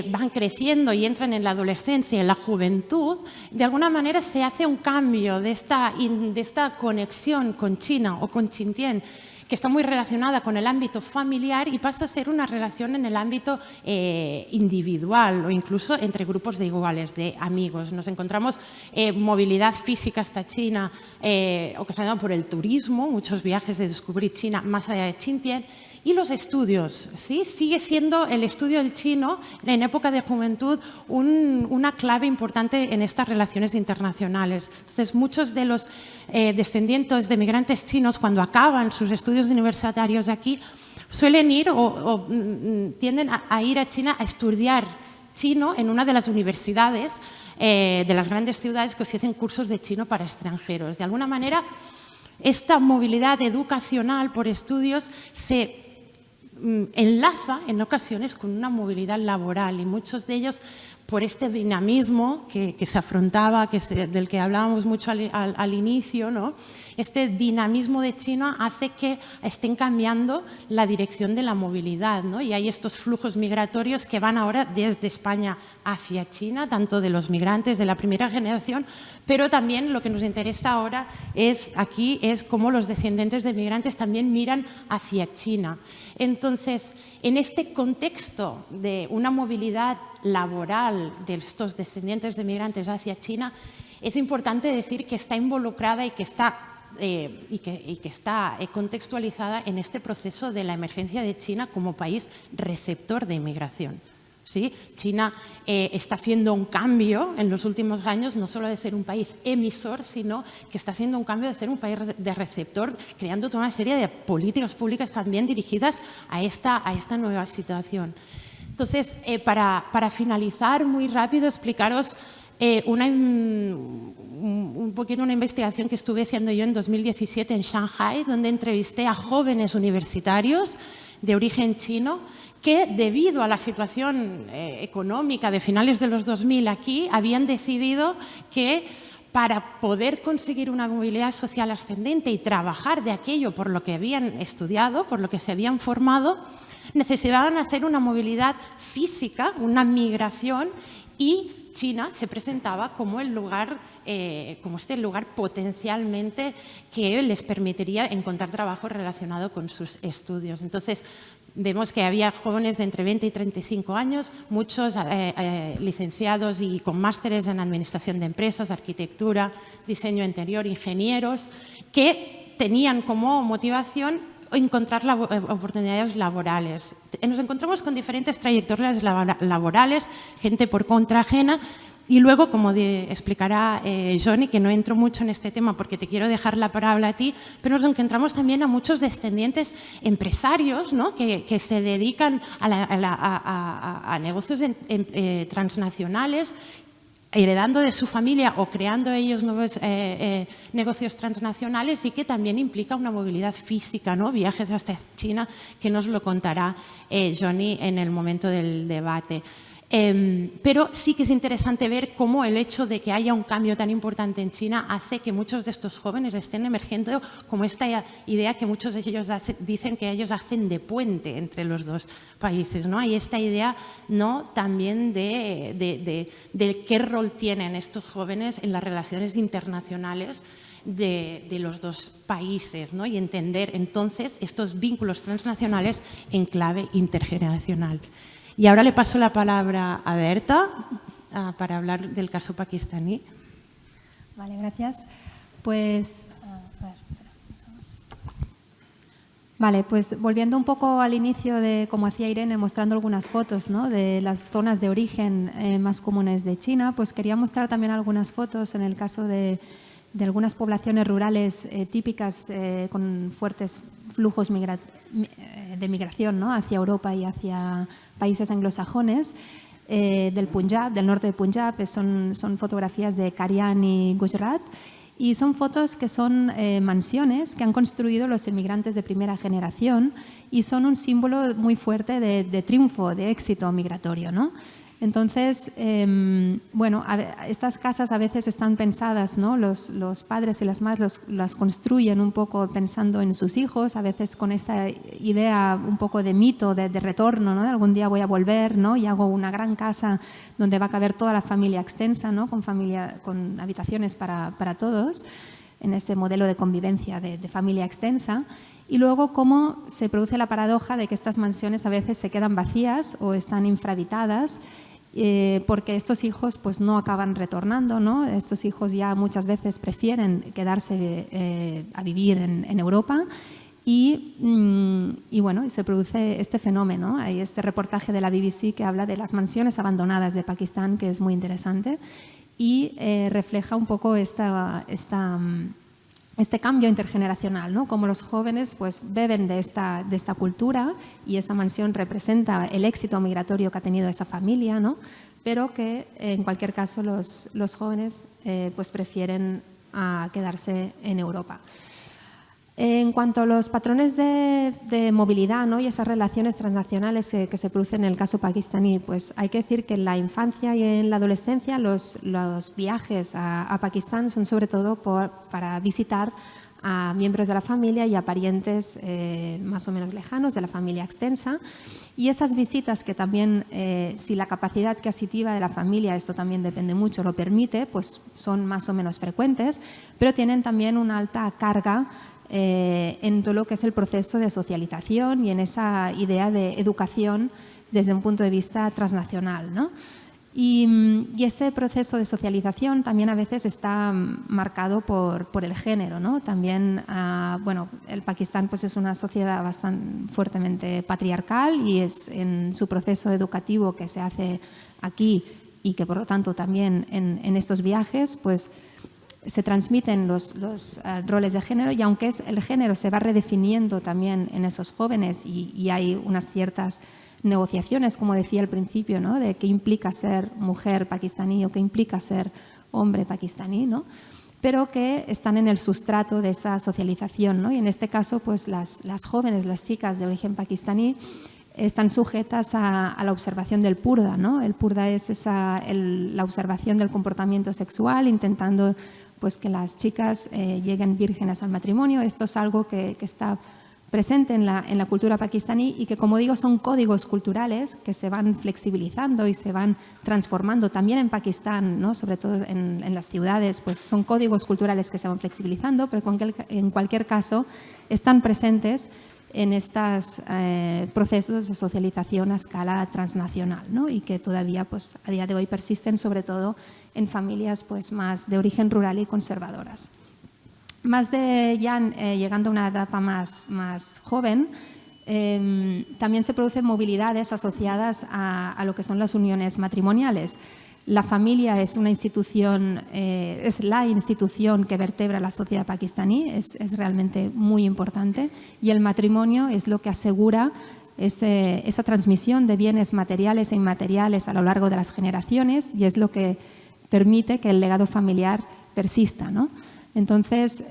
van creciendo y entran en la adolescencia, en la juventud, de alguna manera se hace un cambio de esta conexión con China o con Xinjiang, que está muy relacionada con el ámbito familiar y pasa a ser una relación en el ámbito individual o incluso entre grupos de iguales, de amigos. Nos encontramos movilidad física hasta China, ocasionada por el turismo, muchos viajes de descubrir China más allá de Xinjiang. Y los estudios, ¿sí? Sigue siendo el estudio del chino en época de juventud una clave importante en estas relaciones internacionales. Entonces, muchos de los descendientes de migrantes chinos, cuando acaban sus estudios universitarios aquí, suelen ir o tienden a ir a China a estudiar chino en una de las universidades de las grandes ciudades que ofrecen cursos de chino para extranjeros. De alguna manera, esta movilidad educacional por estudios se enlaza en ocasiones con una movilidad laboral y muchos de ellos por este dinamismo que se afrontaba, del que hablábamos mucho al inicio, ¿no? Este dinamismo de China hace que estén cambiando la dirección de la movilidad, ¿no? Y hay estos flujos migratorios que van ahora desde España hacia China, tanto de los migrantes de la primera generación, pero también lo que nos interesa ahora es cómo los descendientes de migrantes también miran hacia China. Entonces, en este contexto de una movilidad laboral de estos descendientes de migrantes hacia China, es importante decir que está involucrada y que está contextualizada en este proceso de la emergencia de China como país receptor de inmigración. ¿Sí? China está haciendo un cambio en los últimos años, no solo de ser un país emisor, sino que está haciendo un cambio de ser un país de receptor, creando toda una serie de políticas públicas también dirigidas a esta nueva situación. Entonces, para finalizar muy rápido, explicaros un poquito una investigación que estuve haciendo yo en 2017 en Shanghai, donde entrevisté a jóvenes universitarios de origen chino que, debido a la situación económica de finales de los 2000 aquí, habían decidido que para poder conseguir una movilidad social ascendente y trabajar de aquello por lo que habían estudiado, por lo que se habían formado, necesitaban hacer una movilidad física, una migración, y China se presentaba como el lugar, como este lugar potencialmente que les permitiría encontrar trabajo relacionado con sus estudios. Entonces, vemos que había jóvenes de entre 20 y 35 años, muchos licenciados y con másteres en administración de empresas, arquitectura, diseño interior, ingenieros, que tenían como motivación encontrar oportunidades laborales. Nos encontramos con diferentes trayectorias laborales, gente por contra ajena, y luego, como explicará Johnny, que no entro mucho en este tema porque te quiero dejar la palabra a ti, pero nos encontramos también a muchos descendientes empresarios, ¿no? que se dedican a negocios transnacionales, heredando de su familia o creando ellos nuevos negocios transnacionales, y que también implica una movilidad física, ¿no? Viajes hasta China, que nos lo contará Johnny en el momento del debate. Pero sí que es interesante ver cómo el hecho de que haya un cambio tan importante en China hace que muchos de estos jóvenes estén emergiendo como esta idea que muchos de ellos dicen que ellos hacen de puente entre los dos países, ¿no? Hay esta idea, ¿no?, también de qué rol tienen estos jóvenes en las relaciones internacionales de los dos países, ¿no? Y entender entonces estos vínculos transnacionales en clave intergeneracional. Y ahora le paso la palabra a Berta para hablar del caso pakistaní. Vale, gracias. Pues, Vale, pues volviendo un poco al inicio de como hacía Irene, mostrando algunas fotos, ¿no?, de las zonas de origen más comunes de China, pues quería mostrar también algunas fotos en el caso de algunas poblaciones rurales típicas con fuertes flujos de migración, ¿no?, hacia Europa y hacia países anglosajones, del Punjab, del norte de Punjab. Son fotografías de Karian y Gujarat. Y son fotos que son mansiones que han construido los emigrantes de primera generación y son un símbolo muy fuerte de triunfo, de éxito migratorio, ¿no? Entonces, bueno, estas casas a veces están pensadas, ¿no? Los padres y las madres las construyen un poco pensando en sus hijos, a veces con esta idea un poco de mito, de retorno, ¿no? De algún día voy a volver, ¿no?, y hago una gran casa donde va a caber toda la familia extensa, ¿no?, con habitaciones para todos, en ese modelo de convivencia de familia extensa. Y luego cómo se produce la paradoja de que estas mansiones a veces se quedan vacías o están infrahabitadas, porque estos hijos pues no acaban retornando, ¿no? Estos hijos ya muchas veces prefieren quedarse a vivir en Europa y bueno, y se produce este fenómeno. Hay este reportaje de la BBC que habla de las mansiones abandonadas de Pakistán, que es muy interesante y refleja un poco este cambio intergeneracional, ¿no? Como los jóvenes pues beben de esta cultura y esa mansión representa el éxito migratorio que ha tenido esa familia, ¿no? Pero que en cualquier caso los jóvenes pues prefieren quedarse en Europa. En cuanto a los patrones de movilidad, ¿no?, y esas relaciones transnacionales que se producen en el caso pakistaní, pues hay que decir que en la infancia y en la adolescencia los viajes a Pakistán son sobre todo para visitar a miembros de la familia y a parientes más o menos lejanos de la familia extensa. Y esas visitas que también, si la capacidad adquisitiva de la familia, esto también depende mucho, lo permite, pues son más o menos frecuentes, pero tienen también una alta carga en todo lo que es el proceso de socialización y en esa idea de educación desde un punto de vista transnacional, ¿no? Y ese proceso de socialización también a veces está marcado por el género, ¿no? También, bueno, el Pakistán pues es una sociedad bastante fuertemente patriarcal y es en su proceso educativo que se hace aquí y que por lo tanto también en estos viajes pues se transmiten los roles de género, y aunque el género se va redefiniendo también en esos jóvenes y hay unas ciertas negociaciones, como decía al principio, ¿no?, de qué implica ser mujer pakistaní o qué implica ser hombre pakistaní, ¿no?, pero que están en el sustrato de esa socialización, ¿no? Y en este caso pues las jóvenes, las chicas de origen pakistaní están sujetas a la observación del purda, ¿no? El purda es la observación del comportamiento sexual, intentando pues que las chicas lleguen vírgenes al matrimonio. Esto es algo que está presente en la cultura pakistaní y que, como digo, son códigos culturales que se van flexibilizando y se van transformando también en Pakistán, ¿no? Sobre todo en las ciudades, pues son códigos culturales que se van flexibilizando, pero en cualquier caso están presentes en estos procesos de socialización a escala transnacional, ¿no? Y que todavía pues, a día de hoy persisten, sobre todo en familias pues, más de origen rural y conservadoras. Llegando a una etapa más joven, también se producen movilidades asociadas a lo que son las uniones matrimoniales. La familia es una institución, es la institución que vertebra la sociedad pakistaní, es realmente muy importante, y el matrimonio es lo que asegura esa transmisión de bienes materiales e inmateriales a lo largo de las generaciones y es lo que permite que el legado familiar persista, ¿no? Entonces,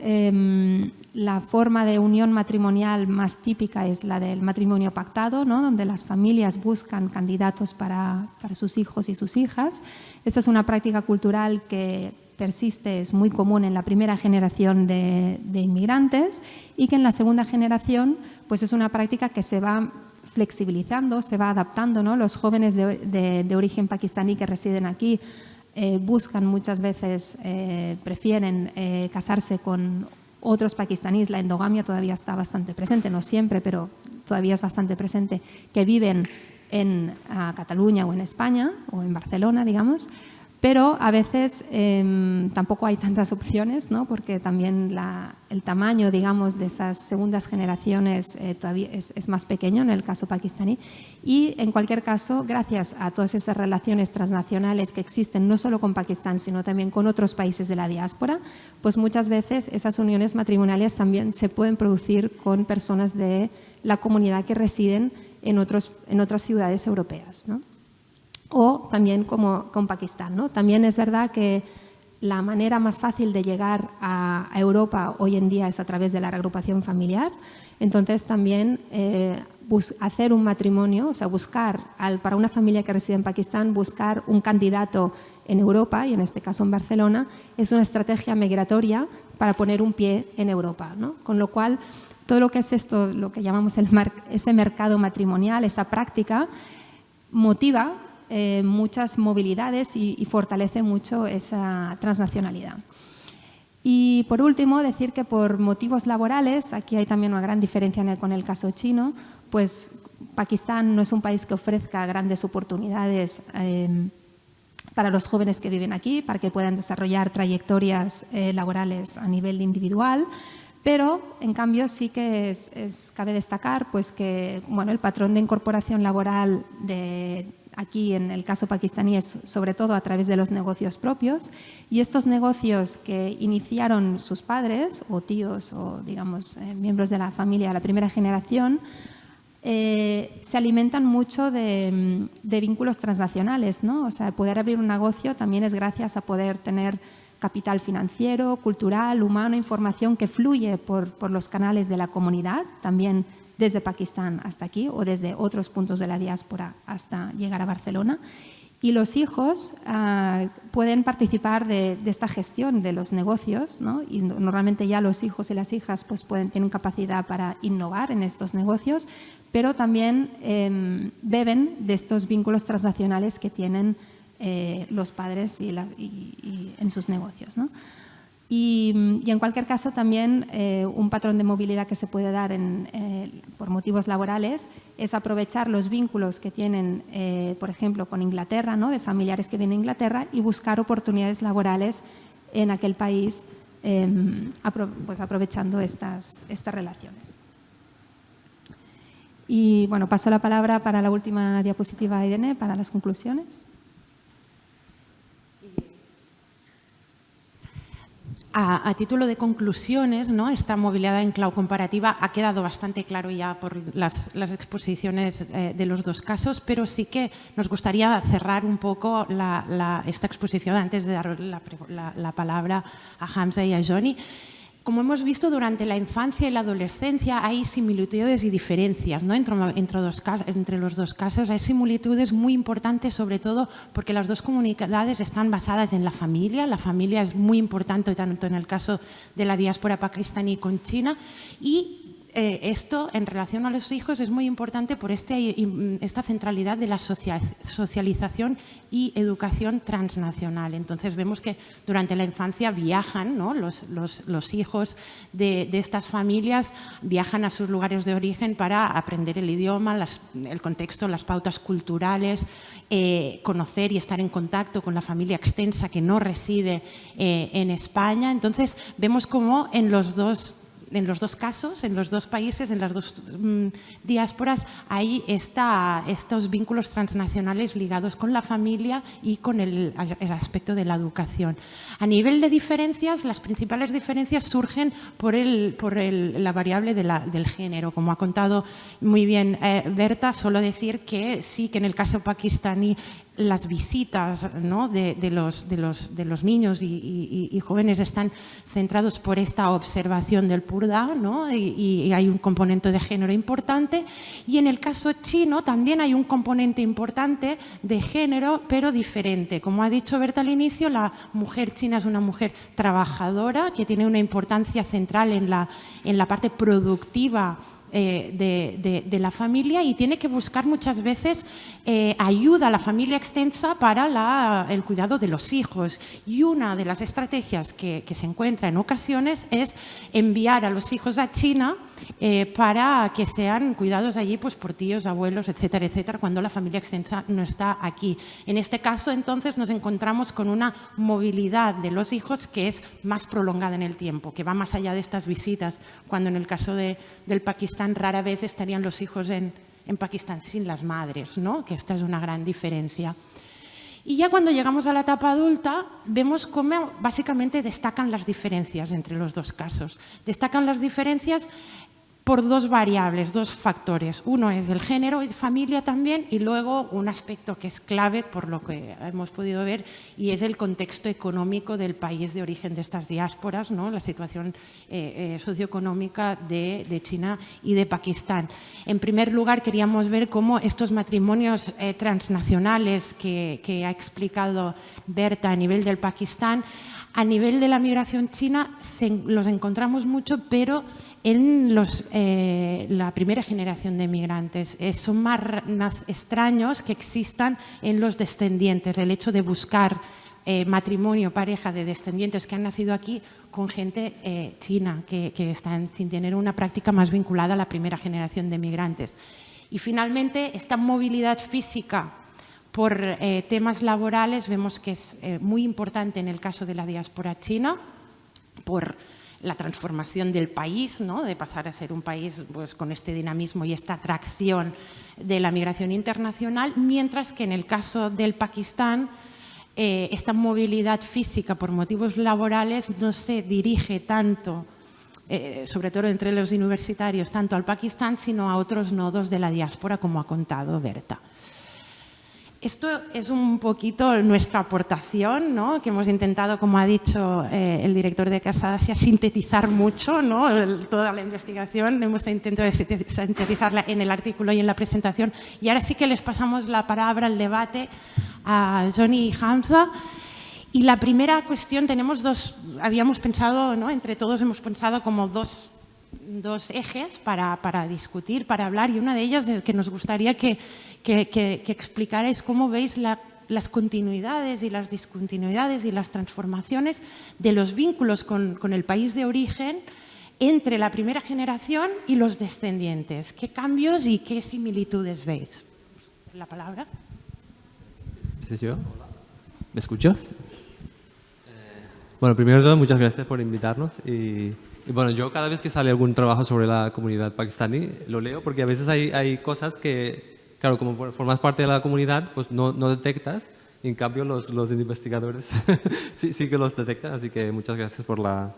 la forma de unión matrimonial más típica es la del matrimonio pactado, ¿no?, donde las familias buscan candidatos para sus hijos y sus hijas. Esta es una práctica cultural que persiste, es muy común en la primera generación de inmigrantes y que en la segunda generación pues es una práctica que se va flexibilizando, se va adaptando, ¿no? Los jóvenes de origen pakistaní que residen aquí buscan muchas veces, prefieren casarse con otros pakistaníes. La endogamia todavía está bastante presente, no siempre, pero todavía es bastante presente, que viven en Cataluña o en España o en Barcelona, digamos, Pero a veces tampoco hay tantas opciones, ¿no? Porque también el tamaño, digamos, de esas segundas generaciones todavía es más pequeño en el caso pakistaní. Y en cualquier caso, gracias a todas esas relaciones transnacionales que existen no solo con Pakistán, sino también con otros países de la diáspora, pues muchas veces esas uniones matrimoniales también se pueden producir con personas de la comunidad que residen en otras ciudades europeas, ¿no? O también como con Pakistán, ¿no? También es verdad que la manera más fácil de llegar a Europa hoy en día es a través de la reagrupación familiar. Entonces también hacer un matrimonio, o sea, buscar para una familia que reside en Pakistán, buscar un candidato en Europa, y en este caso en Barcelona, es una estrategia migratoria para poner un pie en Europa, ¿no? Con lo cual, todo lo que es esto, lo que llamamos ese mercado matrimonial, esa práctica, motiva muchas movilidades y fortalece mucho esa transnacionalidad. Y por último, decir que por motivos laborales, aquí hay también una gran diferencia con el caso chino, pues Pakistán no es un país que ofrezca grandes oportunidades para los jóvenes que viven aquí, para que puedan desarrollar trayectorias laborales a nivel individual, pero en cambio sí que cabe destacar pues que el patrón de incorporación laboral aquí en el caso pakistaní es sobre todo a través de los negocios propios, y estos negocios que iniciaron sus padres o tíos o digamos miembros de la familia de la primera generación se alimentan mucho de vínculos transnacionales, ¿no? O sea, poder abrir un negocio también es gracias a poder tener capital financiero, cultural, humano, información que fluye por los canales de la comunidad, también desde Pakistán hasta aquí o desde otros puntos de la diáspora hasta llegar a Barcelona. Y los hijos pueden participar de esta gestión de los negocios, ¿no? Y normalmente ya los hijos y las hijas pues tienen capacidad para innovar en estos negocios, pero también beben de estos vínculos transnacionales que tienen los padres en sus negocios, ¿no? Y en cualquier caso también un patrón de movilidad que se puede dar por motivos laborales es aprovechar los vínculos que tienen, por ejemplo, con Inglaterra, ¿no? De familiares que vienen a Inglaterra y buscar oportunidades laborales en aquel país pues aprovechando estas relaciones. Y bueno, paso la palabra para la última diapositiva a Irene para las conclusiones. A título de conclusiones, ¿no? Esta movilidad en clau comparativa ha quedado bastante claro ya por las exposiciones de los dos casos, pero sí que nos gustaría cerrar un poco esta exposición antes de dar la palabra a Hamza y a Johnny. Como hemos visto, durante la infancia y la adolescencia hay similitudes y diferencias, ¿no? entre los dos casos. Hay similitudes muy importantes, sobre todo porque las dos comunidades están basadas en la familia. La familia es muy importante tanto en el caso de la diáspora pakistaní con China, y esto en relación a los hijos es muy importante por esta centralidad de la socialización y educación transnacional. Entonces vemos que durante la infancia viajan, ¿no? los hijos de estas familias viajan a sus lugares de origen para aprender el idioma, el contexto, las pautas culturales, conocer y estar en contacto con la familia extensa que no reside en España. Entonces vemos cómo en los dos casos, en los dos países, en las dos diásporas, hay estos vínculos transnacionales ligados con la familia y con el aspecto de la educación. A nivel de diferencias, las principales diferencias surgen por la variable del género. Como ha contado muy bien Berta, solo decir que sí que en el caso pakistaní las visitas, ¿no? de los niños y jóvenes están centrados por esta observación del purda, ¿no? y hay un componente de género importante. Y en el caso chino también hay un componente importante de género, pero diferente. Como ha dicho Berta al inicio, la mujer china es una mujer trabajadora que tiene una importancia central en la parte productiva de la familia, y tiene que buscar muchas veces ayuda a la familia extensa para el cuidado de los hijos. Y una de las estrategias que se encuentra en ocasiones es enviar a los hijos a China para que sean cuidados allí pues, por tíos, abuelos, etcétera, etcétera, cuando la familia extensa no está aquí. En este caso, entonces, nos encontramos con una movilidad de los hijos que es más prolongada en el tiempo, que va más allá de estas visitas, cuando en el caso del Pakistán rara vez estarían los hijos en Pakistán sin las madres, ¿no? Que esta es una gran diferencia. Y ya cuando llegamos a la etapa adulta, vemos cómo básicamente destacan las diferencias entre los dos casos. Destacan las diferencias por dos variables, dos factores. Uno es el género y familia también, y luego un aspecto que es clave por lo que hemos podido ver, y es el contexto económico del país de origen de estas diásporas, ¿no? La situación socioeconómica de China y de Pakistán. En primer lugar, queríamos ver cómo estos matrimonios transnacionales que ha explicado Berta a nivel del Pakistán, a nivel de la migración china los encontramos mucho, pero en la primera generación de migrantes. Son más extraños que existan en los descendientes. El hecho de buscar matrimonio, pareja de descendientes que han nacido aquí con gente china, que están sin tener una práctica más vinculada a la primera generación de migrantes. Y finalmente, esta movilidad física por temas laborales vemos que es muy importante en el caso de la diáspora china, por la transformación del país, ¿no? De pasar a ser un país pues, con este dinamismo y esta atracción de la migración internacional, mientras que en el caso del Pakistán esta movilidad física por motivos laborales no se dirige tanto, sobre todo entre los universitarios, tanto al Pakistán, sino a otros nodos de la diáspora, como ha contado Berta. Esto es un poquito nuestra aportación, ¿no? Que hemos intentado, como ha dicho el director de Casa Asia, sintetizar mucho, ¿no? Toda la investigación. Hemos intentado sintetizarla en el artículo y en la presentación. Y ahora sí que les pasamos la palabra al debate a Johnny y Hamza. Y la primera cuestión, habíamos pensado, ¿no? Entre todos hemos pensado como dos ejes para discutir, para hablar, y una de ellas es que nos gustaría que explicarais cómo veis las continuidades y las discontinuidades y las transformaciones de los vínculos con el país de origen entre la primera generación y los descendientes. ¿Qué cambios y qué similitudes veis? La palabra. ¿Sí, yo? ¿Me escuchas? Bueno, primero de todo, muchas gracias por invitarnos. Y bueno, yo cada vez que sale algún trabajo sobre la comunidad pakistaní, lo leo porque a veces hay cosas que, claro, como formas parte de la comunidad, pues no detectas. Y en cambio, los investigadores sí que los detectan. Así que muchas gracias por la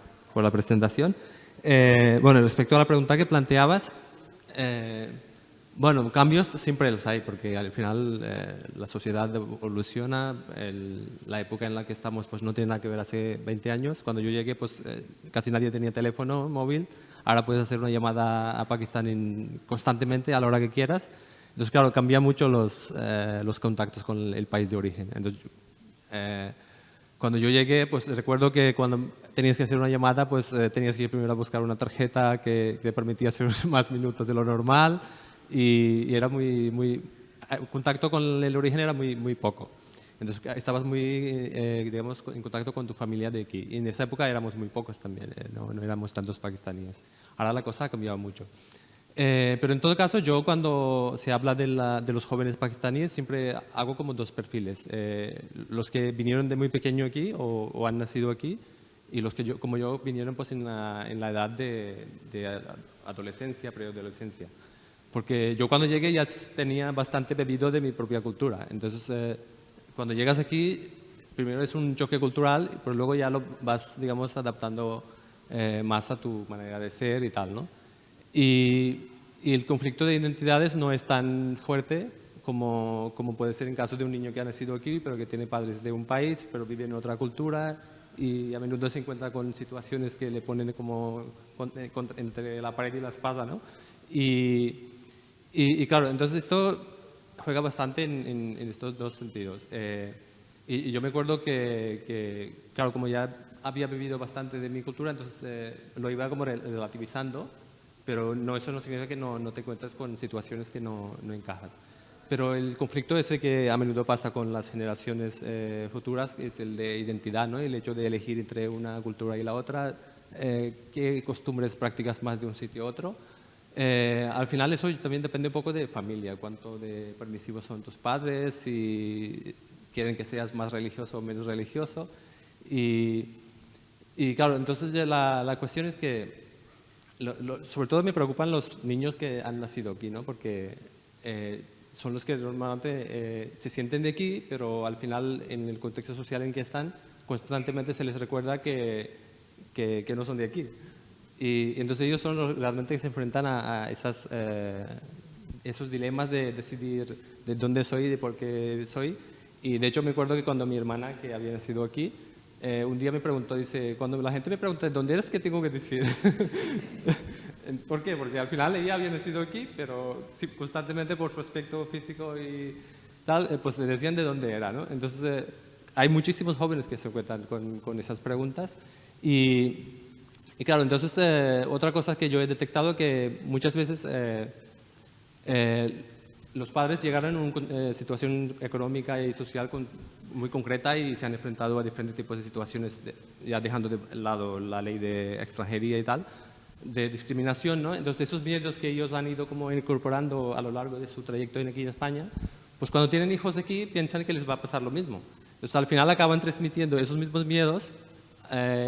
presentación. Bueno, respecto a la pregunta que planteabas, bueno, cambios siempre los hay, porque al final la sociedad evoluciona. La época en la que estamos pues no tiene nada que ver hace 20 años. Cuando yo llegué, pues casi nadie tenía teléfono móvil. Ahora puedes hacer una llamada a Pakistán constantemente, a la hora que quieras. Entonces, claro, cambia mucho los contactos con el país de origen. Entonces, cuando yo llegué, pues recuerdo que cuando tenías que hacer una llamada, pues tenías que ir primero a buscar una tarjeta que te permitía hacer más minutos de lo normal. Y era el contacto con el origen era muy poco. Entonces estabas digamos, en contacto con tu familia de aquí. Y en esa época éramos muy pocos también, no éramos tantos pakistaníes. Ahora la cosa ha cambiado mucho. Pero en todo caso, yo cuando se habla de los jóvenes pakistaníes siempre hago como dos perfiles. Los que vinieron de muy pequeño aquí o han nacido aquí, y los que como yo vinieron pues en la edad de adolescencia, preadolescencia. Porque yo cuando llegué ya tenía bastante bebido de mi propia cultura. Entonces, cuando llegas aquí, primero es un choque cultural, pero luego ya lo vas, digamos, adaptando más a tu manera de ser y tal, ¿no? Y el conflicto de identidades no es tan fuerte como puede ser en caso de un niño que ha nacido aquí, pero que tiene padres de un país, pero vive en otra cultura, y a menudo se encuentra con situaciones que le ponen como entre la pared y la espada, ¿no? Y claro, entonces esto juega bastante en estos dos sentidos. Y yo me acuerdo que, claro, como ya había vivido bastante de mi cultura, entonces lo iba como relativizando, pero eso no significa que no te encuentres con situaciones que no encajas. Pero el conflicto ese que a menudo pasa con las generaciones futuras es el de identidad, ¿no? El hecho de elegir entre una cultura y la otra, qué costumbres prácticas más de un sitio a otro. Al final eso también depende un poco de familia, cuánto de permisivos son tus padres, si quieren que seas más religioso o menos religioso. Y claro, entonces la cuestión es que sobre todo me preocupan los niños que han nacido aquí, ¿no? Porque son los que normalmente se sienten de aquí, pero al final en el contexto social en que están, constantemente se les recuerda que no son de aquí. Y entonces ellos son los realmente que se enfrentan a esos dilemas de decidir de dónde soy y de por qué soy. Y de hecho me acuerdo que cuando mi hermana, que había nacido aquí, un día me preguntó, dice, cuando la gente me pregunta ¿de dónde eres? ¿Qué tengo que decir? ¿Por qué? Porque al final ella había nacido aquí, pero sí, constantemente por su aspecto físico y tal, pues le decían de dónde era, ¿no? Entonces hay muchísimos jóvenes que se encuentran con esas preguntas y claro, entonces otra cosa que yo he detectado que muchas veces los padres llegaron en una situación económica y social muy concreta y se han enfrentado a diferentes tipos de situaciones, ya dejando de lado la ley de extranjería y tal, de discriminación, ¿no? Entonces esos miedos que ellos han ido como incorporando a lo largo de su trayectoria aquí en España, pues cuando tienen hijos aquí piensan que les va a pasar lo mismo. Entonces al final acaban transmitiendo esos mismos miedos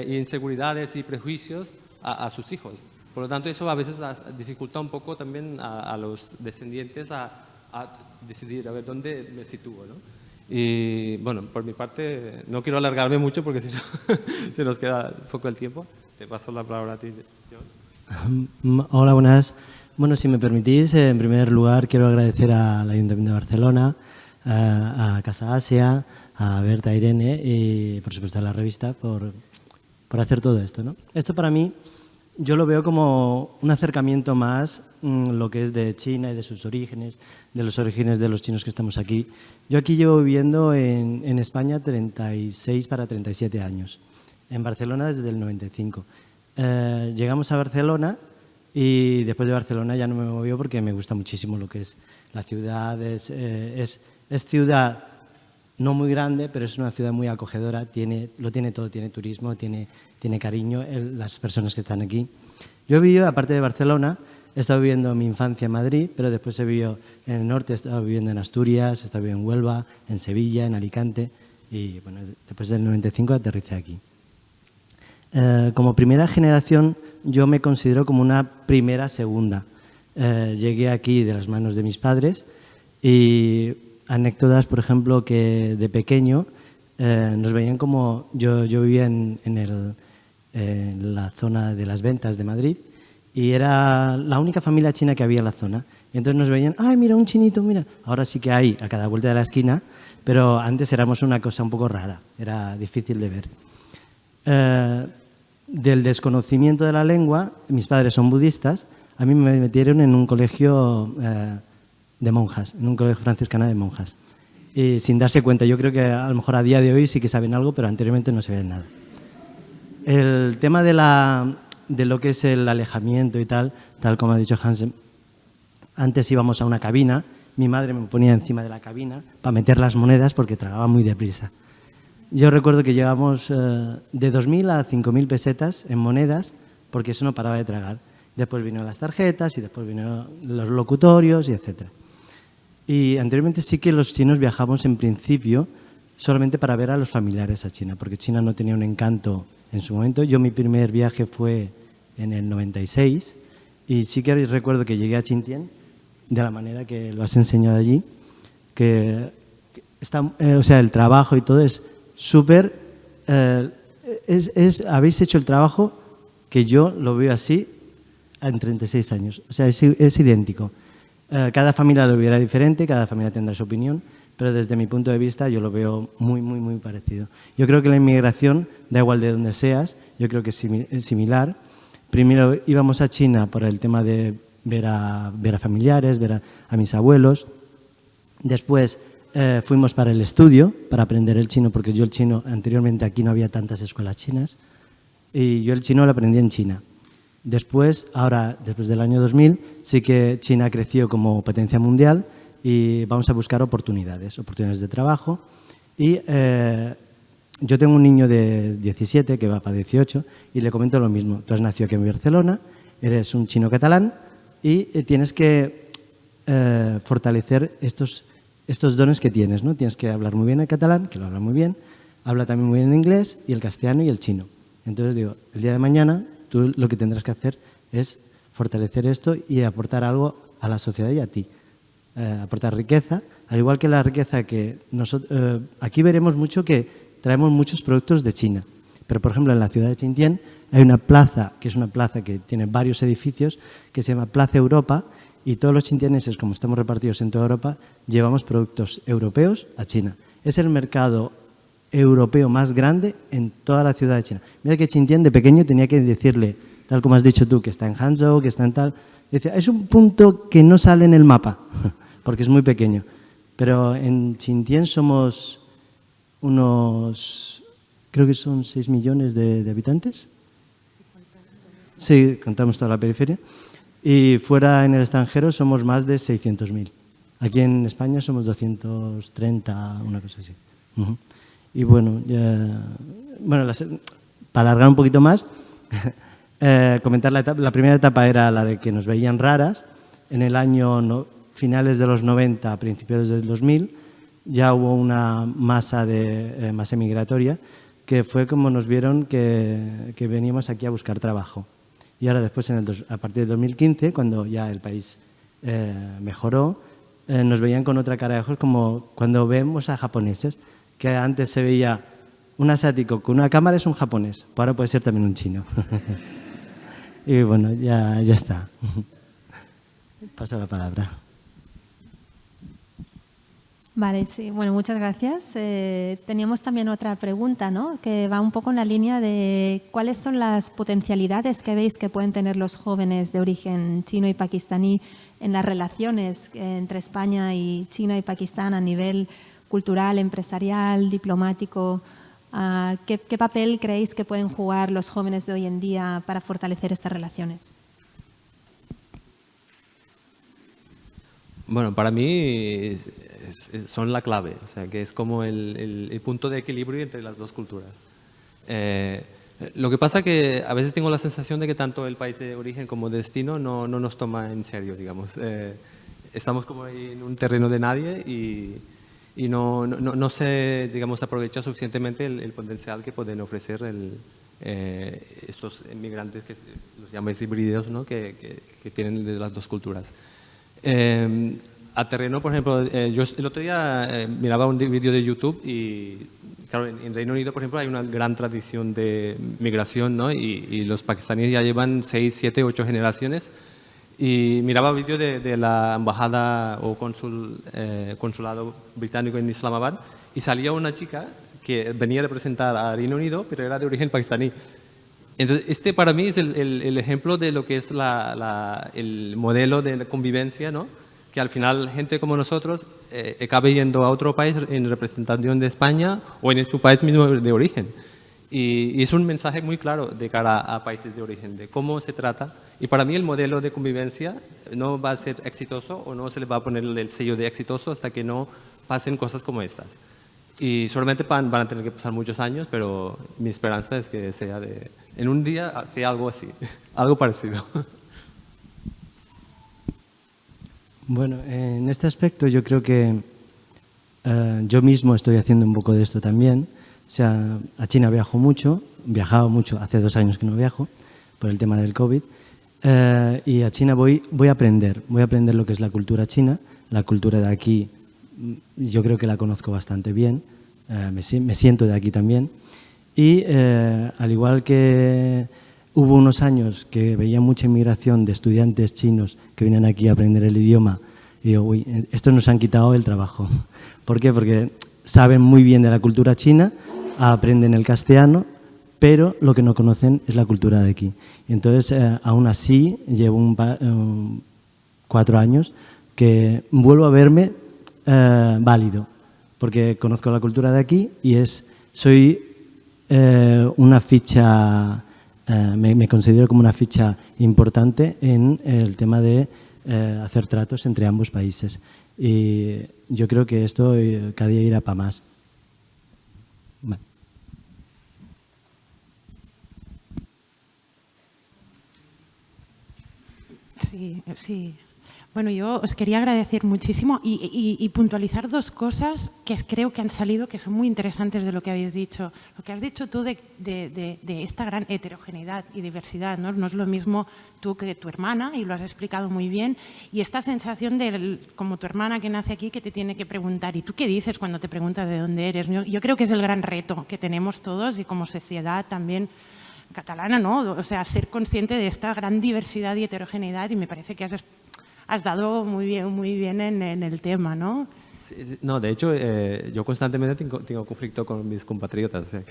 inseguridades y prejuicios a sus hijos. Por lo tanto, eso a veces dificulta un poco también a los descendientes a decidir a ver dónde me sitúo, ¿no? Y bueno, por mi parte, no quiero alargarme mucho porque si no se nos queda poco el tiempo. Te paso la palabra a ti, John. Hola, buenas. Bueno, si me permitís, en primer lugar quiero agradecer al Ayuntamiento de Barcelona, a Casa Asia, a Berta, a Irene y por supuesto a la revista por hacer todo esto, ¿no? Esto para mí yo lo veo como un acercamiento más lo que es de China y de sus orígenes, de los orígenes de los chinos que estamos aquí. Yo aquí llevo viviendo en España 36 para 37 años, en Barcelona desde el 95. Llegamos a Barcelona y después de Barcelona ya no me movió porque me gusta muchísimo lo que es la ciudad. Es ciudad no muy grande, pero es una ciudad muy acogedora, lo tiene todo, tiene turismo, tiene cariño las personas que están aquí. Yo he vivido, aparte de Barcelona, he estado viviendo mi infancia en Madrid, pero después he vivido en el norte, he estado viviendo en Asturias, he estado viviendo en Huelva, en Sevilla, en Alicante y bueno, después del 95 aterricé aquí. Como primera generación yo me considero como una segunda. Llegué aquí de las manos de mis padres y anécdotas, por ejemplo, que de pequeño nos veían como yo vivía en la zona de las Ventas de Madrid y era la única familia china que había en la zona. Y entonces nos veían, ¡ay, mira, un chinito, mira! Ahora sí que hay a cada vuelta de la esquina, pero antes éramos una cosa un poco rara, era difícil de ver. Del desconocimiento de la lengua, mis padres son budistas, a mí me metieron en un colegio de monjas, en un colegio franciscano de monjas. Y sin darse cuenta, yo creo que a lo mejor a día de hoy sí que saben algo, pero anteriormente no sabían nada. El tema de lo que es el alejamiento y tal como ha dicho Hansen, antes íbamos a una cabina, mi madre me ponía encima de la cabina para meter las monedas porque tragaba muy deprisa. Yo recuerdo que llevamos de 2.000 a 5.000 pesetas en monedas porque eso no paraba de tragar. Después vinieron las tarjetas y después vinieron los locutorios y etcétera. Y anteriormente sí que los chinos viajamos en principio solamente para ver a los familiares a China, porque China no tenía un encanto en su momento. Yo mi primer viaje fue en el 96 y sí que recuerdo que llegué a Xinjiang de la manera que lo has enseñado allí, que está, o sea, el trabajo y todo es súper... habéis hecho el trabajo que yo lo veo así en 36 años, o sea, es idéntico. Cada familia lo verá diferente, cada familia tendrá su opinión, pero desde mi punto de vista yo lo veo muy, muy, muy parecido. Yo creo que la inmigración, da igual de donde seas, yo creo que es similar. Primero íbamos a China por el tema de ver a familiares, ver a mis abuelos. Después fuimos para el estudio, para aprender el chino, porque yo el chino, anteriormente aquí no había tantas escuelas chinas, y yo el chino lo aprendí en China. Después, ahora, después del año 2000, sí que China creció como potencia mundial y vamos a buscar oportunidades de trabajo. Y yo tengo un niño de 17 que va para 18 y le comento lo mismo. Tú has nacido aquí en Barcelona, eres un chino catalán y tienes que fortalecer estos dones que tienes, ¿no? Tienes que hablar muy bien el catalán, que lo habla muy bien, habla también muy bien el inglés y el castellano y el chino. Entonces digo, el día de mañana tú lo que tendrás que hacer es fortalecer esto y aportar algo a la sociedad y a ti. Aportar riqueza, al igual que la riqueza que nosotros... aquí veremos mucho que traemos muchos productos de China, pero por ejemplo en la ciudad de Xinjiang hay una plaza, que es una plaza que tiene varios edificios, que se llama Plaza Europa, y todos los xinjianenses, como estamos repartidos en toda Europa, llevamos productos europeos a China. Es el mercado europeo más grande en toda la ciudad de China. Mira que Xinjiang de pequeño tenía que decirle, tal como has dicho tú, que está en Hangzhou, que está en tal... Decía, es un punto que no sale en el mapa, porque es muy pequeño. Pero en Xinjiang somos unos, creo que son 6 millones de habitantes. Sí, contamos toda la periferia. Y fuera en el extranjero somos más de 600.000. Aquí en España somos 230, una cosa así. Y bueno, para alargar un poquito más, comentar la primera etapa era la de que nos veían raras. En el año finales de los 90, principios del 2000, ya hubo una masa migratoria que fue como nos vieron que veníamos aquí a buscar trabajo. Y ahora después, a partir del 2015, cuando ya el país mejoró, nos veían con otra cara de ojos, como cuando vemos a japoneses, que antes se veía un asiático con una cámara es un japonés, pues ahora puede ser también un chino. Y bueno, ya está. Paso la palabra. Vale, sí, bueno, muchas gracias. Teníamos también otra pregunta, ¿no?, que va un poco en la línea de cuáles son las potencialidades que veis que pueden tener los jóvenes de origen chino y pakistaní en las relaciones entre España y China y Pakistán a nivel cultural, empresarial, diplomático. ¿Qué papel creéis que pueden jugar los jóvenes de hoy en día para fortalecer estas relaciones? Bueno, para mí son la clave, o sea, que es como el punto de equilibrio entre las dos culturas. Lo que pasa que a veces tengo la sensación de que tanto el país de origen como de destino no nos toma en serio, digamos. Estamos como en un terreno de nadie y no se, digamos, aprovecha suficientemente el potencial que pueden ofrecer estos inmigrantes que los llamáis híbridos, ¿no?, que tienen de las dos culturas. A terreno, por ejemplo, yo el otro día miraba un vídeo de YouTube y, claro, en Reino Unido, por ejemplo, hay una gran tradición de migración, ¿no? Y los pakistaníes ya llevan 6, 7, 8 generaciones. Y miraba vídeo de la embajada o consulado británico en Islamabad y salía una chica que venía a representar a Reino Unido, pero era de origen pakistaní. Entonces, este para mí es el ejemplo de lo que es el modelo de convivencia, ¿no?, que al final gente como nosotros acabe yendo a otro país en representación de España o en su país mismo de origen. Y es un mensaje muy claro de cara a países de origen, de cómo se trata. Y para mí el modelo de convivencia no va a ser exitoso o no se le va a poner el sello de exitoso hasta que no pasen cosas como estas. Y solamente van a tener que pasar muchos años, pero mi esperanza es que sea en un día sea algo así, algo parecido. Bueno, en este aspecto yo creo que yo mismo estoy haciendo un poco de esto también. O sea, a China viajaba mucho, hace 2 años que no viajo por el tema del COVID, y a China voy a aprender lo que es la cultura china, la cultura de aquí. Yo creo que la conozco bastante bien, me siento de aquí también. Y al igual que hubo unos años que veía mucha inmigración de estudiantes chinos que vienen aquí a aprender el idioma, y digo, uy, estos nos han quitado el trabajo. ¿Por qué? Porque saben muy bien de la cultura china, aprenden el castellano, pero lo que no conocen es la cultura de aquí. Y entonces, aún así, llevo 4 años que vuelvo a verme válido, porque conozco la cultura de aquí y soy una ficha, me considero como una ficha importante en el tema de hacer tratos entre ambos países. Y yo creo que esto cada día irá para más. Vale. Sí, sí. Bueno, yo os quería agradecer muchísimo y puntualizar dos cosas que creo que han salido que son muy interesantes de lo que habéis dicho. Lo que has dicho tú de esta gran heterogeneidad y diversidad, ¿no? No es lo mismo tú que tu hermana, y lo has explicado muy bien, y esta sensación de, como tu hermana que nace aquí, que te tiene que preguntar, ¿y tú qué dices cuando te preguntas de dónde eres? Yo creo que es el gran reto que tenemos todos y como sociedad también catalana, ¿no? O sea, ser consciente de esta gran diversidad y heterogeneidad, y me parece que has dado muy bien en el tema, ¿no? Sí, no, de hecho, yo constantemente tengo conflicto con mis compatriotas, o sea,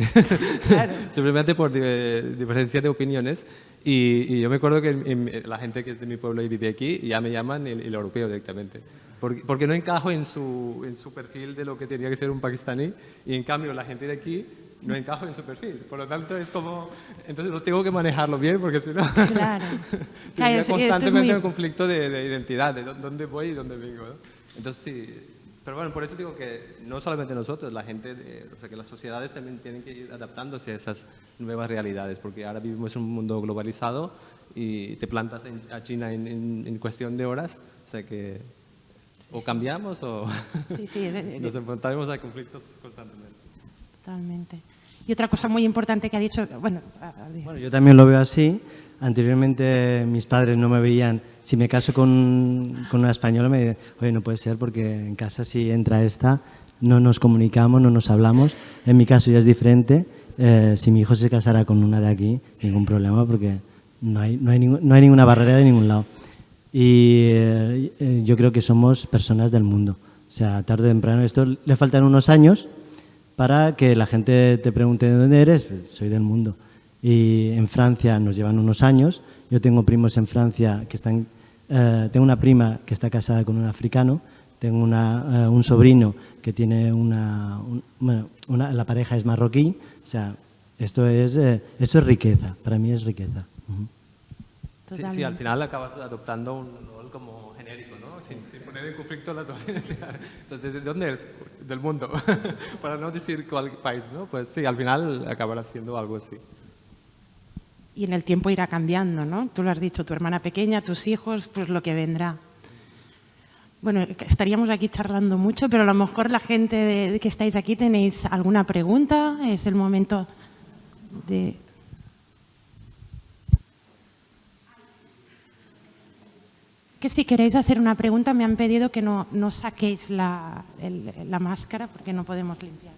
Claro. simplemente por diferencia de opiniones. Y yo me acuerdo que la gente que es de mi pueblo y vive aquí ya me llaman el europeo directamente. Porque no encajo en su perfil de lo que tenía que ser un pakistaní, y en cambio la gente de aquí no encajo en su perfil. Por lo tanto, es como... Entonces, tengo que manejarlo bien, porque si no... Claro. Tendría constantemente muy... un conflicto de identidad, de dónde voy y dónde vengo, ¿no? Entonces, sí... Pero bueno, por eso digo que no solamente nosotros, la gente, o sea, que las sociedades también tienen que ir adaptándose a esas nuevas realidades, porque ahora vivimos en un mundo globalizado y te plantas a China en cuestión de horas, o sea que o cambiamos o nos enfrentaremos a conflictos constantemente. Totalmente. Y otra cosa muy importante que ha dicho... Bueno, yo también lo veo así. Anteriormente mis padres no me veían. Si me caso con una española me dicen, oye, no puede ser porque en casa si entra esta no nos comunicamos, no nos hablamos. En mi caso ya es diferente. Si mi hijo se casara con una de aquí, ningún problema porque no hay ninguna barrera de ningún lado. Y yo creo que somos personas del mundo. O sea, tarde o temprano, esto le faltan unos años para que la gente te pregunte de dónde eres. Pues soy del mundo. Y en Francia nos llevan unos años. Yo tengo primos en Francia que están... tengo una prima que está casada con un africano. Tengo un sobrino que tiene la pareja es marroquí. O sea, eso es riqueza. Para mí es riqueza. Sí, al final acabas adoptando un rol como genérico, ¿no? Sin poner en conflicto las dos identidades. Entonces, ¿de dónde eres? Del mundo. Para no decir cuál país, ¿no? Pues sí, al final acabarás siendo algo así. Y en el tiempo irá cambiando, ¿no? Tú lo has dicho, tu hermana pequeña, tus hijos, pues lo que vendrá. Bueno, estaríamos aquí charlando mucho, pero a lo mejor la gente que estáis aquí tenéis alguna pregunta. Es el momento de... Que si queréis hacer una pregunta, me han pedido que no saquéis la máscara porque no podemos limpiar.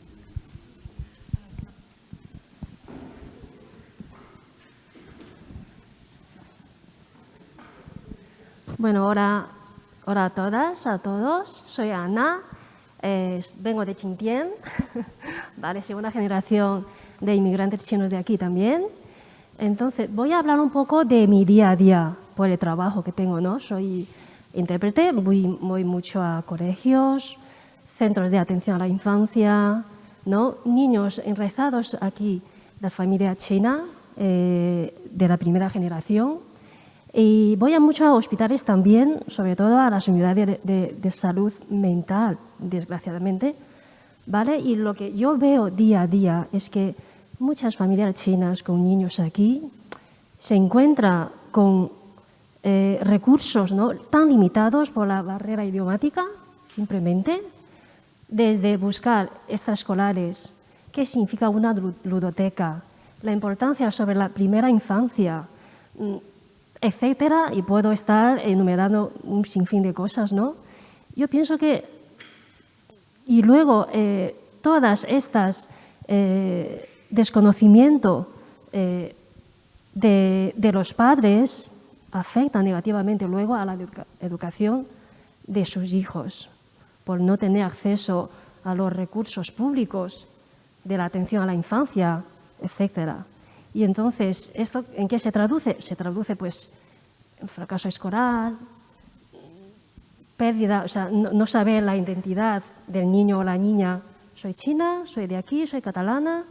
Bueno, hola a todas, a todos. Soy Ana, vengo de Xinjiang, ¿vale? Soy una generación de inmigrantes chinos de aquí también. Entonces, voy a hablar un poco de mi día a día por el trabajo que tengo, ¿no? Soy intérprete, voy mucho a colegios, centros de atención a la infancia, ¿no? Niños enraizados aquí de familia china, de la primera generación. Y voy mucho a hospitales también, sobre todo a las unidades de salud mental, desgraciadamente, ¿vale? Y lo que yo veo día a día es que muchas familias chinas con niños aquí se encuentran con recursos, ¿no?, tan limitados por la barrera idiomática, simplemente, desde buscar extraescolares, qué significa una ludoteca, la importancia sobre la primera infancia, etcétera, y puedo estar enumerando un sinfín de cosas, ¿no? Yo pienso que, y luego todas estas desconocimiento de los padres afectan negativamente luego a la educación de sus hijos, por no tener acceso a los recursos públicos de la atención a la infancia, etcétera. Y entonces, ¿esto en qué se traduce? Se traduce pues en fracaso escolar, pérdida, o sea, no saber la identidad del niño o la niña. Soy china, soy de aquí, soy catalana.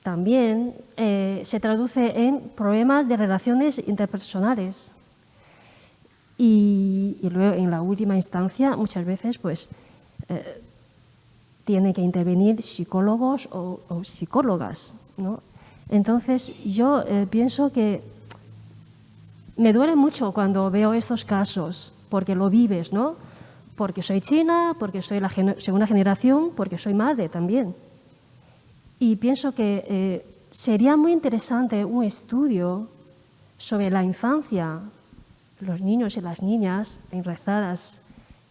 También se traduce en problemas de relaciones interpersonales. Y luego, en la última instancia, muchas veces pues tienen que intervenir psicólogos o psicólogas, ¿no? Entonces, yo pienso que me duele mucho cuando veo estos casos, porque lo vives, ¿no? Porque soy china, porque soy la segunda generación, porque soy madre también. Y pienso que sería muy interesante un estudio sobre la infancia, los niños y las niñas enraizadas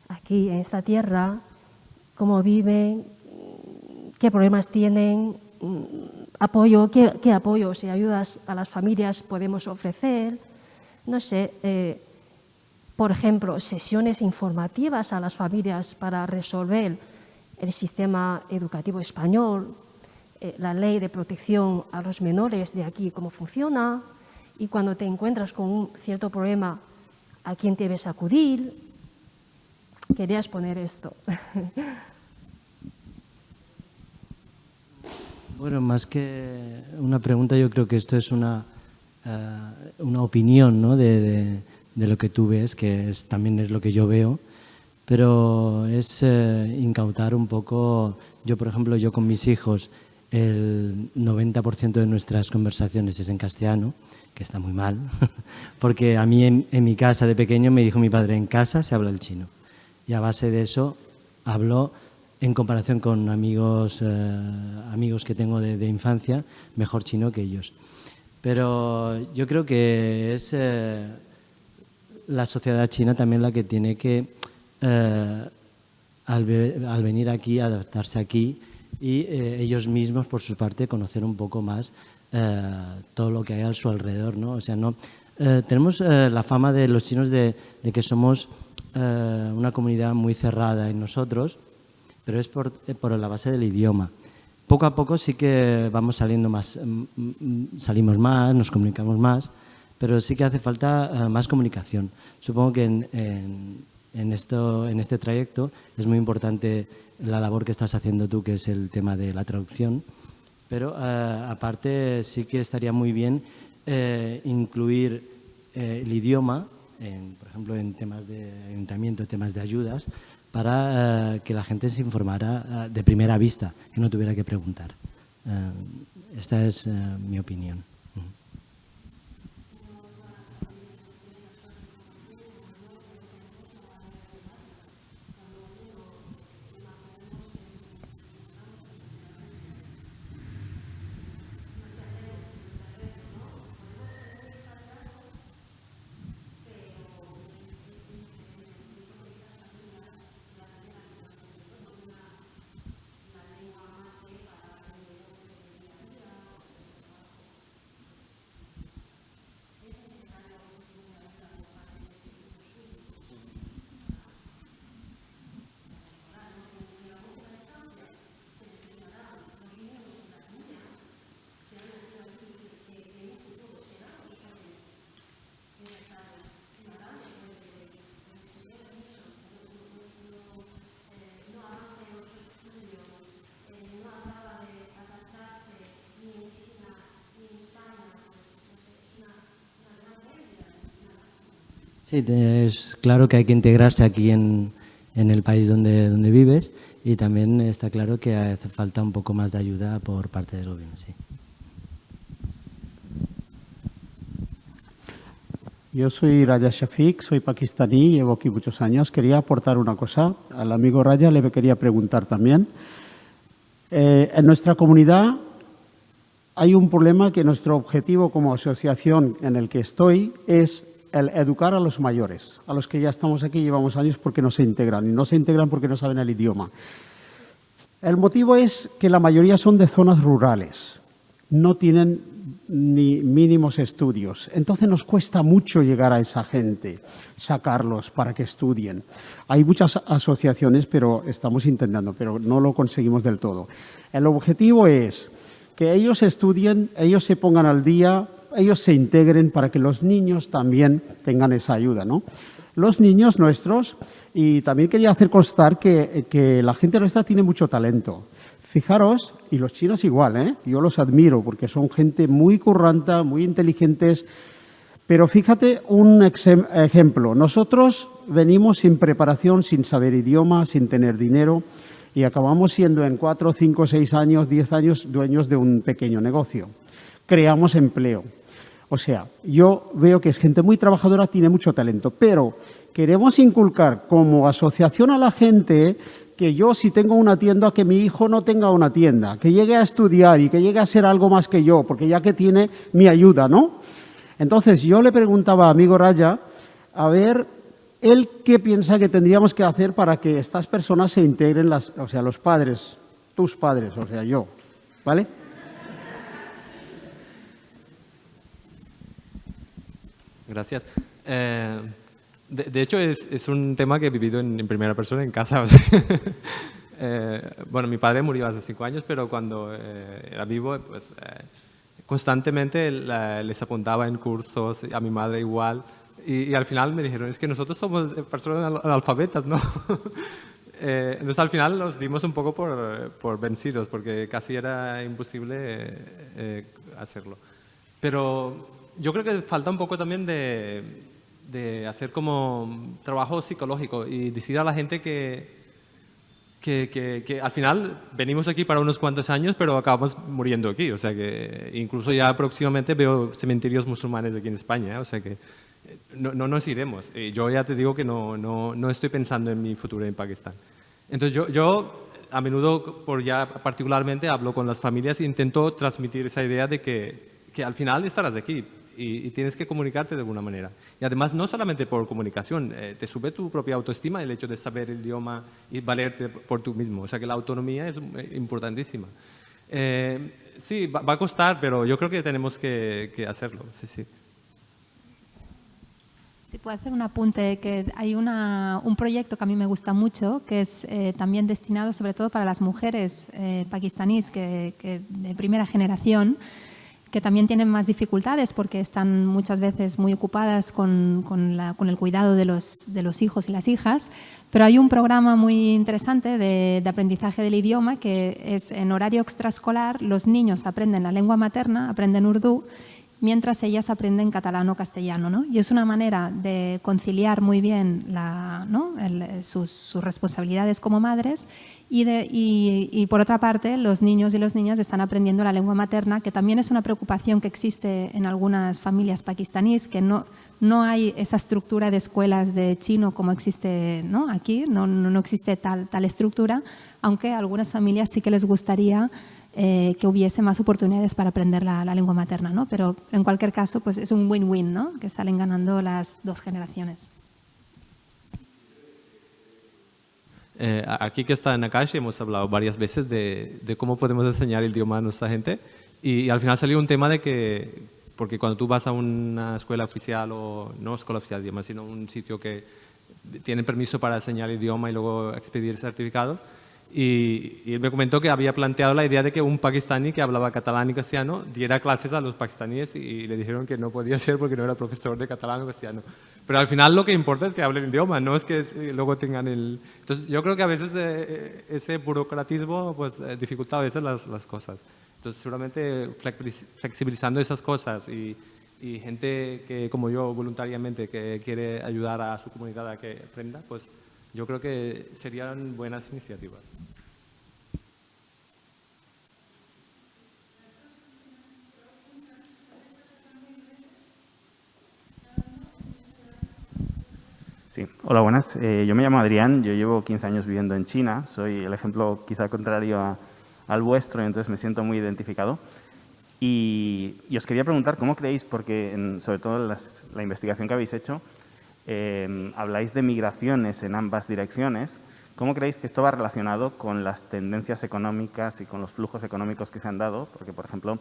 aquí en esta tierra, cómo viven, qué problemas tienen, apoyo, qué apoyos y ayudas a las familias podemos ofrecer. No sé, por ejemplo, sesiones informativas a las familias para resolver el sistema educativo español, la ley de protección a los menores de aquí, cómo funciona, y cuando te encuentras con un cierto problema, ¿a quién debes acudir? Quería exponer esto. Bueno, más que una pregunta, yo creo que esto es una opinión, ¿no? de lo que tú ves, que también es lo que yo veo, pero es incautar un poco. Yo, por ejemplo, yo con mis hijos, el 90% de nuestras conversaciones es en castellano, que está muy mal, porque a mí en mi casa de pequeño me dijo mi padre, en casa se habla el chino, y a base de eso hablo, en comparación con amigos que tengo de infancia, mejor chino que ellos. Pero yo creo que es la sociedad china también la que tiene que, al venir aquí, adaptarse aquí y ellos mismos, por su parte, conocer un poco más todo lo que hay a su alrededor, ¿no? O sea, no tenemos la fama de los chinos de que somos una comunidad muy cerrada en nosotros, pero es por la base del idioma. Poco a poco sí que vamos saliendo más, salimos más, nos comunicamos más, pero sí que hace falta más comunicación. Supongo que en este trayecto es muy importante la labor que estás haciendo tú, que es el tema de la traducción, pero aparte sí que estaría muy bien incluir el idioma, por ejemplo, en temas de ayuntamiento, temas de ayudas, para que la gente se informara de primera vista, que no tuviera que preguntar. Esta es mi opinión. Sí, es claro que hay que integrarse aquí en el país donde vives, y también está claro que hace falta un poco más de ayuda por parte del gobierno. Sí. Yo soy Raya Shafiq, soy pakistaní, llevo aquí muchos años. Quería aportar una cosa. Al amigo Raya le quería preguntar también. En nuestra comunidad hay un problema que nuestro objetivo como asociación en el que estoy es el educar a los mayores, a los que ya estamos aquí, llevamos años, porque no se integran, y no se integran porque no saben el idioma. El motivo es que la mayoría son de zonas rurales, no tienen ni mínimos estudios, entonces nos cuesta mucho llegar a esa gente, sacarlos para que estudien. Hay muchas asociaciones, pero estamos intentando, pero no lo conseguimos del todo. El objetivo es que ellos estudien, ellos se pongan al día, ellos se integren para que los niños también tengan esa ayuda, ¿no? Los niños nuestros, y también quería hacer constar que la gente nuestra tiene mucho talento. Fijaros, y los chinos igual, yo los admiro porque son gente muy curranta, muy inteligentes, pero fíjate un ejemplo. Nosotros venimos sin preparación, sin saber idioma, sin tener dinero, y acabamos siendo en 4, 5, 6 años, 10 años dueños de un pequeño negocio. Creamos empleo. O sea, yo veo que es gente muy trabajadora, tiene mucho talento, pero queremos inculcar como asociación a la gente que yo, si tengo una tienda, que mi hijo no tenga una tienda, que llegue a estudiar y que llegue a ser algo más que yo, porque ya que tiene mi ayuda, ¿no? Entonces, yo le preguntaba a amigo Raya, a ver, él qué piensa que tendríamos que hacer para que estas personas se integren, o sea, los padres, tus padres, o sea, yo, ¿vale? Gracias. De hecho, es un tema que he vivido en primera persona en casa. O sea, bueno, mi padre murió hace 5 años, pero cuando era vivo, pues constantemente les apuntaba en cursos, a mi madre igual, y al final me dijeron, es que nosotros somos personas analfabetas, ¿no? Entonces al final nos dimos un poco por vencidos, porque casi era imposible hacerlo. Pero yo creo que falta un poco también de hacer como trabajo psicológico y decir a la gente que al final venimos aquí para unos cuantos años, pero acabamos muriendo aquí. O sea que incluso ya próximamente veo cementerios musulmanes aquí en España. O sea que no nos iremos. Yo ya te digo que no estoy pensando en mi futuro en Pakistán. Entonces yo a menudo, particularmente, hablo con las familias e intento transmitir esa idea de que al final estarás aquí. Y tienes que comunicarte de alguna manera. Y además, no solamente por comunicación, te sube tu propia autoestima el hecho de saber el idioma y valerte por tú mismo. O sea que la autonomía es importantísima. Sí, va a costar, pero yo creo que tenemos que hacerlo. Sí, sí. Si puedo hacer un apunte, que hay un proyecto que a mí me gusta mucho, que es también destinado sobre todo para las mujeres pakistaníes que de primera generación, que también tienen más dificultades porque están muchas veces muy ocupadas con el cuidado de los hijos y las hijas, pero hay un programa muy interesante de aprendizaje del idioma que es en horario extraescolar, los niños aprenden la lengua materna, aprenden urdu, mientras ellas aprenden catalán o castellano, ¿no? Y es una manera de conciliar muy bien sus responsabilidades como madres y por otra parte los niños y las niñas están aprendiendo la lengua materna, que también es una preocupación que existe en algunas familias pakistaníes, que no hay esa estructura de escuelas de chino como existe, ¿no? Aquí, no existe tal estructura, aunque a algunas familias sí que les gustaría que hubiese más oportunidades para aprender la lengua materna, ¿no? Pero en cualquier caso, pues es un win-win, ¿no? Que salen ganando las dos generaciones. Aquí que está en Akashi hemos hablado varias veces de cómo podemos enseñar el idioma a nuestra gente y al final salió un tema de que, porque cuando tú vas a una escuela oficial o no escuela oficial de idioma, sino un sitio que tiene permiso para enseñar el idioma y luego expedir certificados, y él me comentó que había planteado la idea de que un pakistaní que hablaba catalán y castellano diera clases a los pakistaníes y le dijeron que no podía ser porque no era profesor de catalán o castellano. Pero al final lo que importa es que hablen el idioma, no es que luego tengan el... Entonces yo creo que a veces ese burocratismo pues, dificulta a veces las cosas. Entonces seguramente flexibilizando esas cosas y gente que como yo voluntariamente que quiere ayudar a su comunidad a que aprenda, pues yo creo que serían buenas iniciativas. Sí, hola, buenas. Yo me llamo Adrián, yo llevo 15 años viviendo en China, soy el ejemplo quizá contrario al vuestro y entonces me siento muy identificado. Y os quería preguntar, ¿cómo creéis, porque sobre todo en la investigación que habéis hecho, habláis de migraciones en ambas direcciones, ¿cómo creéis que esto va relacionado con las tendencias económicas y con los flujos económicos que se han dado? Porque, por ejemplo,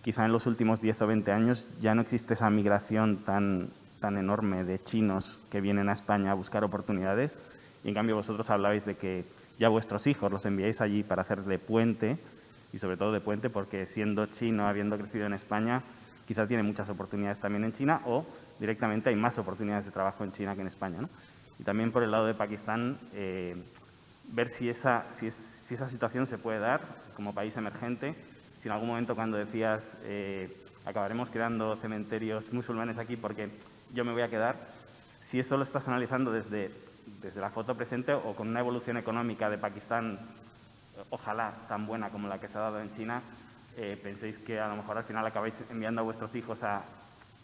quizá en los últimos 10 o 20 años ya no existe esa migración tan enorme de chinos que vienen a España a buscar oportunidades y en cambio vosotros hablabais de que ya vuestros hijos los enviáis allí para hacer de puente y sobre todo de puente porque siendo chino, habiendo crecido en España, quizás tiene muchas oportunidades también en China o directamente hay más oportunidades de trabajo en China que en España, ¿no? Y también por el lado de Pakistán, ver si esa situación se puede dar como país emergente, si en algún momento cuando decías acabaremos creando cementerios musulmanes aquí porque yo me voy a quedar, si eso lo estás analizando desde la foto presente o con una evolución económica de Pakistán, ojalá tan buena como la que se ha dado en China, penséis que a lo mejor al final acabáis enviando a vuestros hijos a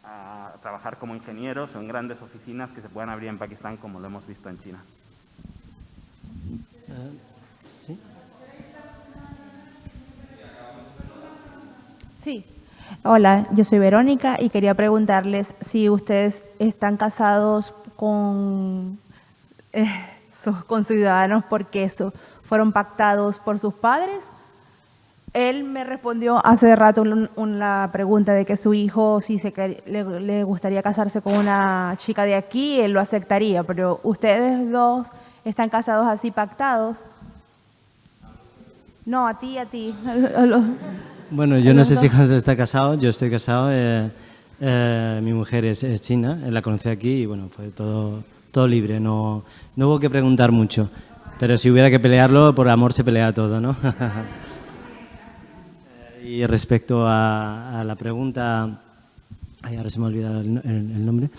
a trabajar como ingenieros o en grandes oficinas que se puedan abrir en Pakistán como lo hemos visto en China. ¿Sí? Sí. Hola, yo soy Verónica y quería preguntarles si ustedes están casados con ciudadanos porque fueron pactados por sus padres. Él me respondió hace rato una pregunta de que su hijo, si le gustaría casarse con una chica de aquí, él lo aceptaría, pero ustedes dos están casados así pactados. No, a ti. Bueno, yo no sé si Hans está casado, yo estoy casado, mi mujer es china, la conocí aquí y bueno, fue todo libre, no hubo que preguntar mucho, pero si hubiera que pelearlo, por amor se pelea todo, ¿no? Y respecto a la pregunta, ahora se me ha olvidado el nombre,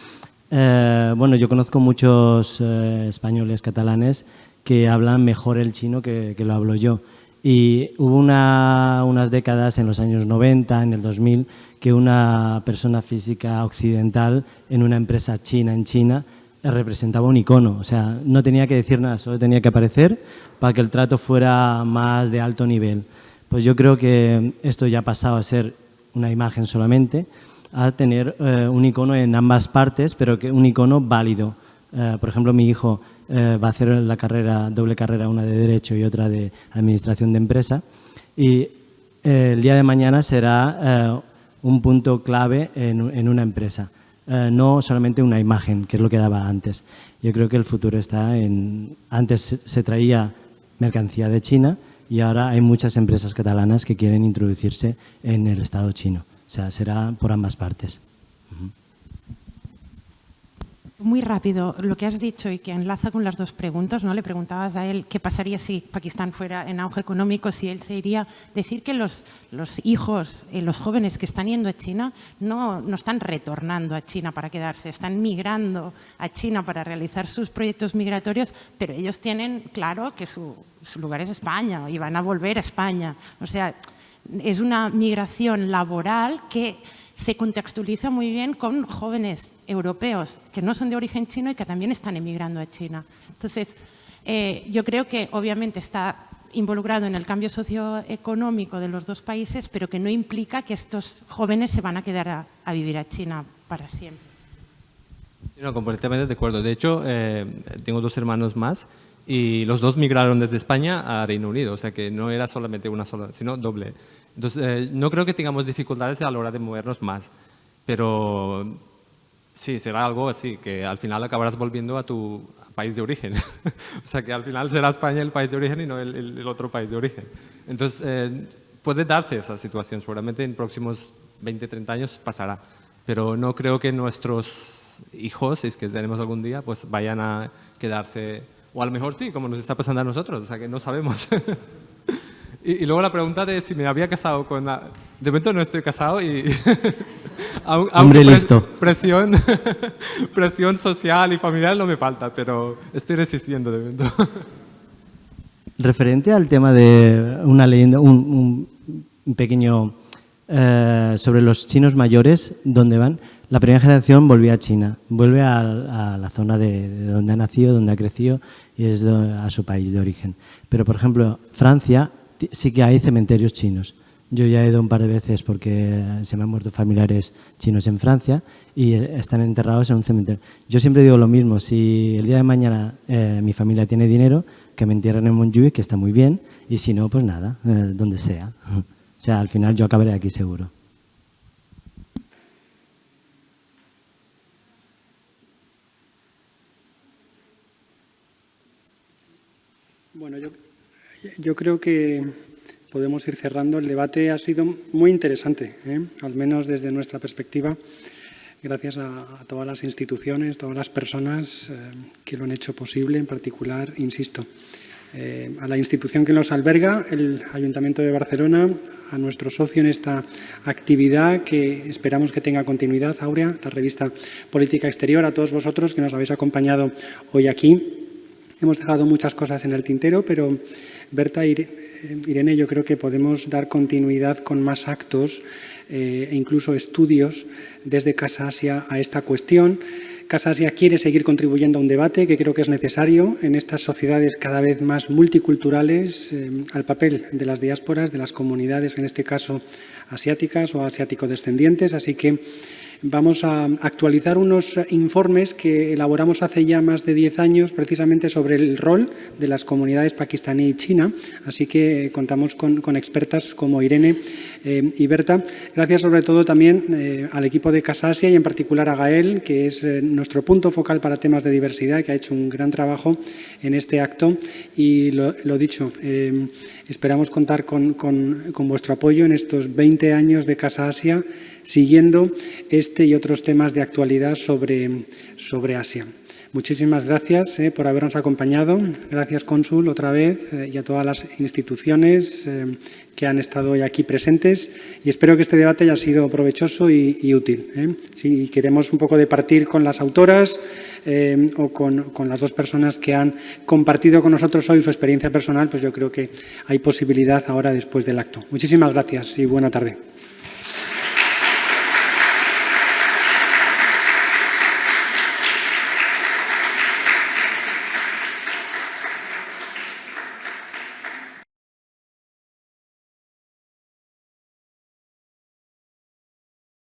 bueno, yo conozco muchos españoles catalanes que hablan mejor el chino que lo hablo yo. Y hubo unas décadas, en los años 90, en el 2000, que una persona física occidental en una empresa china en China representaba un icono. O sea, no tenía que decir nada, solo tenía que aparecer para que el trato fuera más de alto nivel. Pues yo creo que esto ya ha pasado a ser una imagen solamente, a tener un icono en ambas partes, pero que un icono válido. Por ejemplo, mi hijo va a hacer la doble carrera, una de Derecho y otra de Administración de Empresa, y el día de mañana será un punto clave en una empresa, no solamente una imagen, que es lo que daba antes. Yo creo que el futuro está en... Antes se traía mercancía de China y ahora hay muchas empresas catalanas que quieren introducirse en el Estado chino. O sea, será por ambas partes. Muy rápido, lo que has dicho y que enlaza con las dos preguntas, ¿no? Le preguntabas a él qué pasaría si Pakistán fuera en auge económico, si él se iría. Decir que los hijos, los jóvenes que están yendo a China no están retornando a China para quedarse, están migrando a China para realizar sus proyectos migratorios, pero ellos tienen claro que su lugar es España y van a volver a España. O sea, es una migración laboral que se contextualiza muy bien con jóvenes europeos que no son de origen chino y que también están emigrando a China. Entonces, yo creo que obviamente está involucrado en el cambio socioeconómico de los dos países, pero que no implica que estos jóvenes se van a quedar a vivir a China para siempre. No, completamente de acuerdo. De hecho, tengo 2 hermanos más y los 2 migraron desde España a Reino Unido, o sea que no era solamente una sola, sino doble. Entonces, no creo que tengamos dificultades a la hora de movernos más, pero sí, será algo así, que al final acabarás volviendo a tu país de origen. O sea que al final será España el país de origen y no el otro país de origen. Entonces, puede darse esa situación, seguramente en próximos 20, 30 años pasará, pero no creo que nuestros hijos, si es que tenemos algún día, pues vayan a quedarse, o a lo mejor sí, como nos está pasando a nosotros, o sea que no sabemos. Y luego la pregunta de si me había casado con... De momento no estoy casado y... Hombre listo. Presión social y familiar no me falta, pero estoy resistiendo de momento. Referente al tema de una leyenda, un pequeño... sobre los chinos mayores, ¿dónde van? La primera generación volvió a China, vuelve a la zona de donde ha nacido, donde ha crecido y es a su país de origen. Pero, por ejemplo, Francia sí que hay cementerios chinos. Yo ya he ido un par de veces porque se me han muerto familiares chinos en Francia y están enterrados en un cementerio. Yo siempre digo lo mismo, si el día de mañana mi familia tiene dinero, que me entierren en Montjuïc, que está muy bien, y si no, pues nada, donde sea. O sea, al final yo acabaré aquí seguro. Bueno, yo creo que podemos ir cerrando. El debate ha sido muy interesante, al menos desde nuestra perspectiva, gracias a todas las instituciones, todas las personas que lo han hecho posible, en particular, insisto, a la institución que nos alberga, el Ayuntamiento de Barcelona, a nuestro socio en esta actividad que esperamos que tenga continuidad, Áurea, la revista Política Exterior, a todos vosotros que nos habéis acompañado hoy aquí. Hemos dejado muchas cosas en el tintero, pero Berta, Irene, yo creo que podemos dar continuidad con más actos e incluso estudios desde Casa Asia a esta cuestión. Casa Asia quiere seguir contribuyendo a un debate que creo que es necesario en estas sociedades cada vez más multiculturales, al papel de las diásporas, de las comunidades, en este caso asiáticas o asiático-descendientes. Así que vamos a actualizar unos informes que elaboramos hace ya más de 10 años precisamente sobre el rol de las comunidades pakistaní y china. Así que contamos con expertas como Irene y Berta. Gracias sobre todo también al equipo de Casa Asia y en particular a Gael, que es nuestro punto focal para temas de diversidad, que ha hecho un gran trabajo en este acto. Y lo dicho, esperamos contar con vuestro apoyo en estos 20 años de Casa Asia, siguiendo este y otros temas de actualidad sobre Asia. Muchísimas gracias por habernos acompañado. Gracias, cónsul, otra vez, y a todas las instituciones que han estado hoy aquí presentes. Y espero que este debate haya sido provechoso y útil. Si queremos un poco de partir con las autoras o con las dos personas que han compartido con nosotros hoy su experiencia personal, pues yo creo que hay posibilidad ahora después del acto. Muchísimas gracias y buena tarde.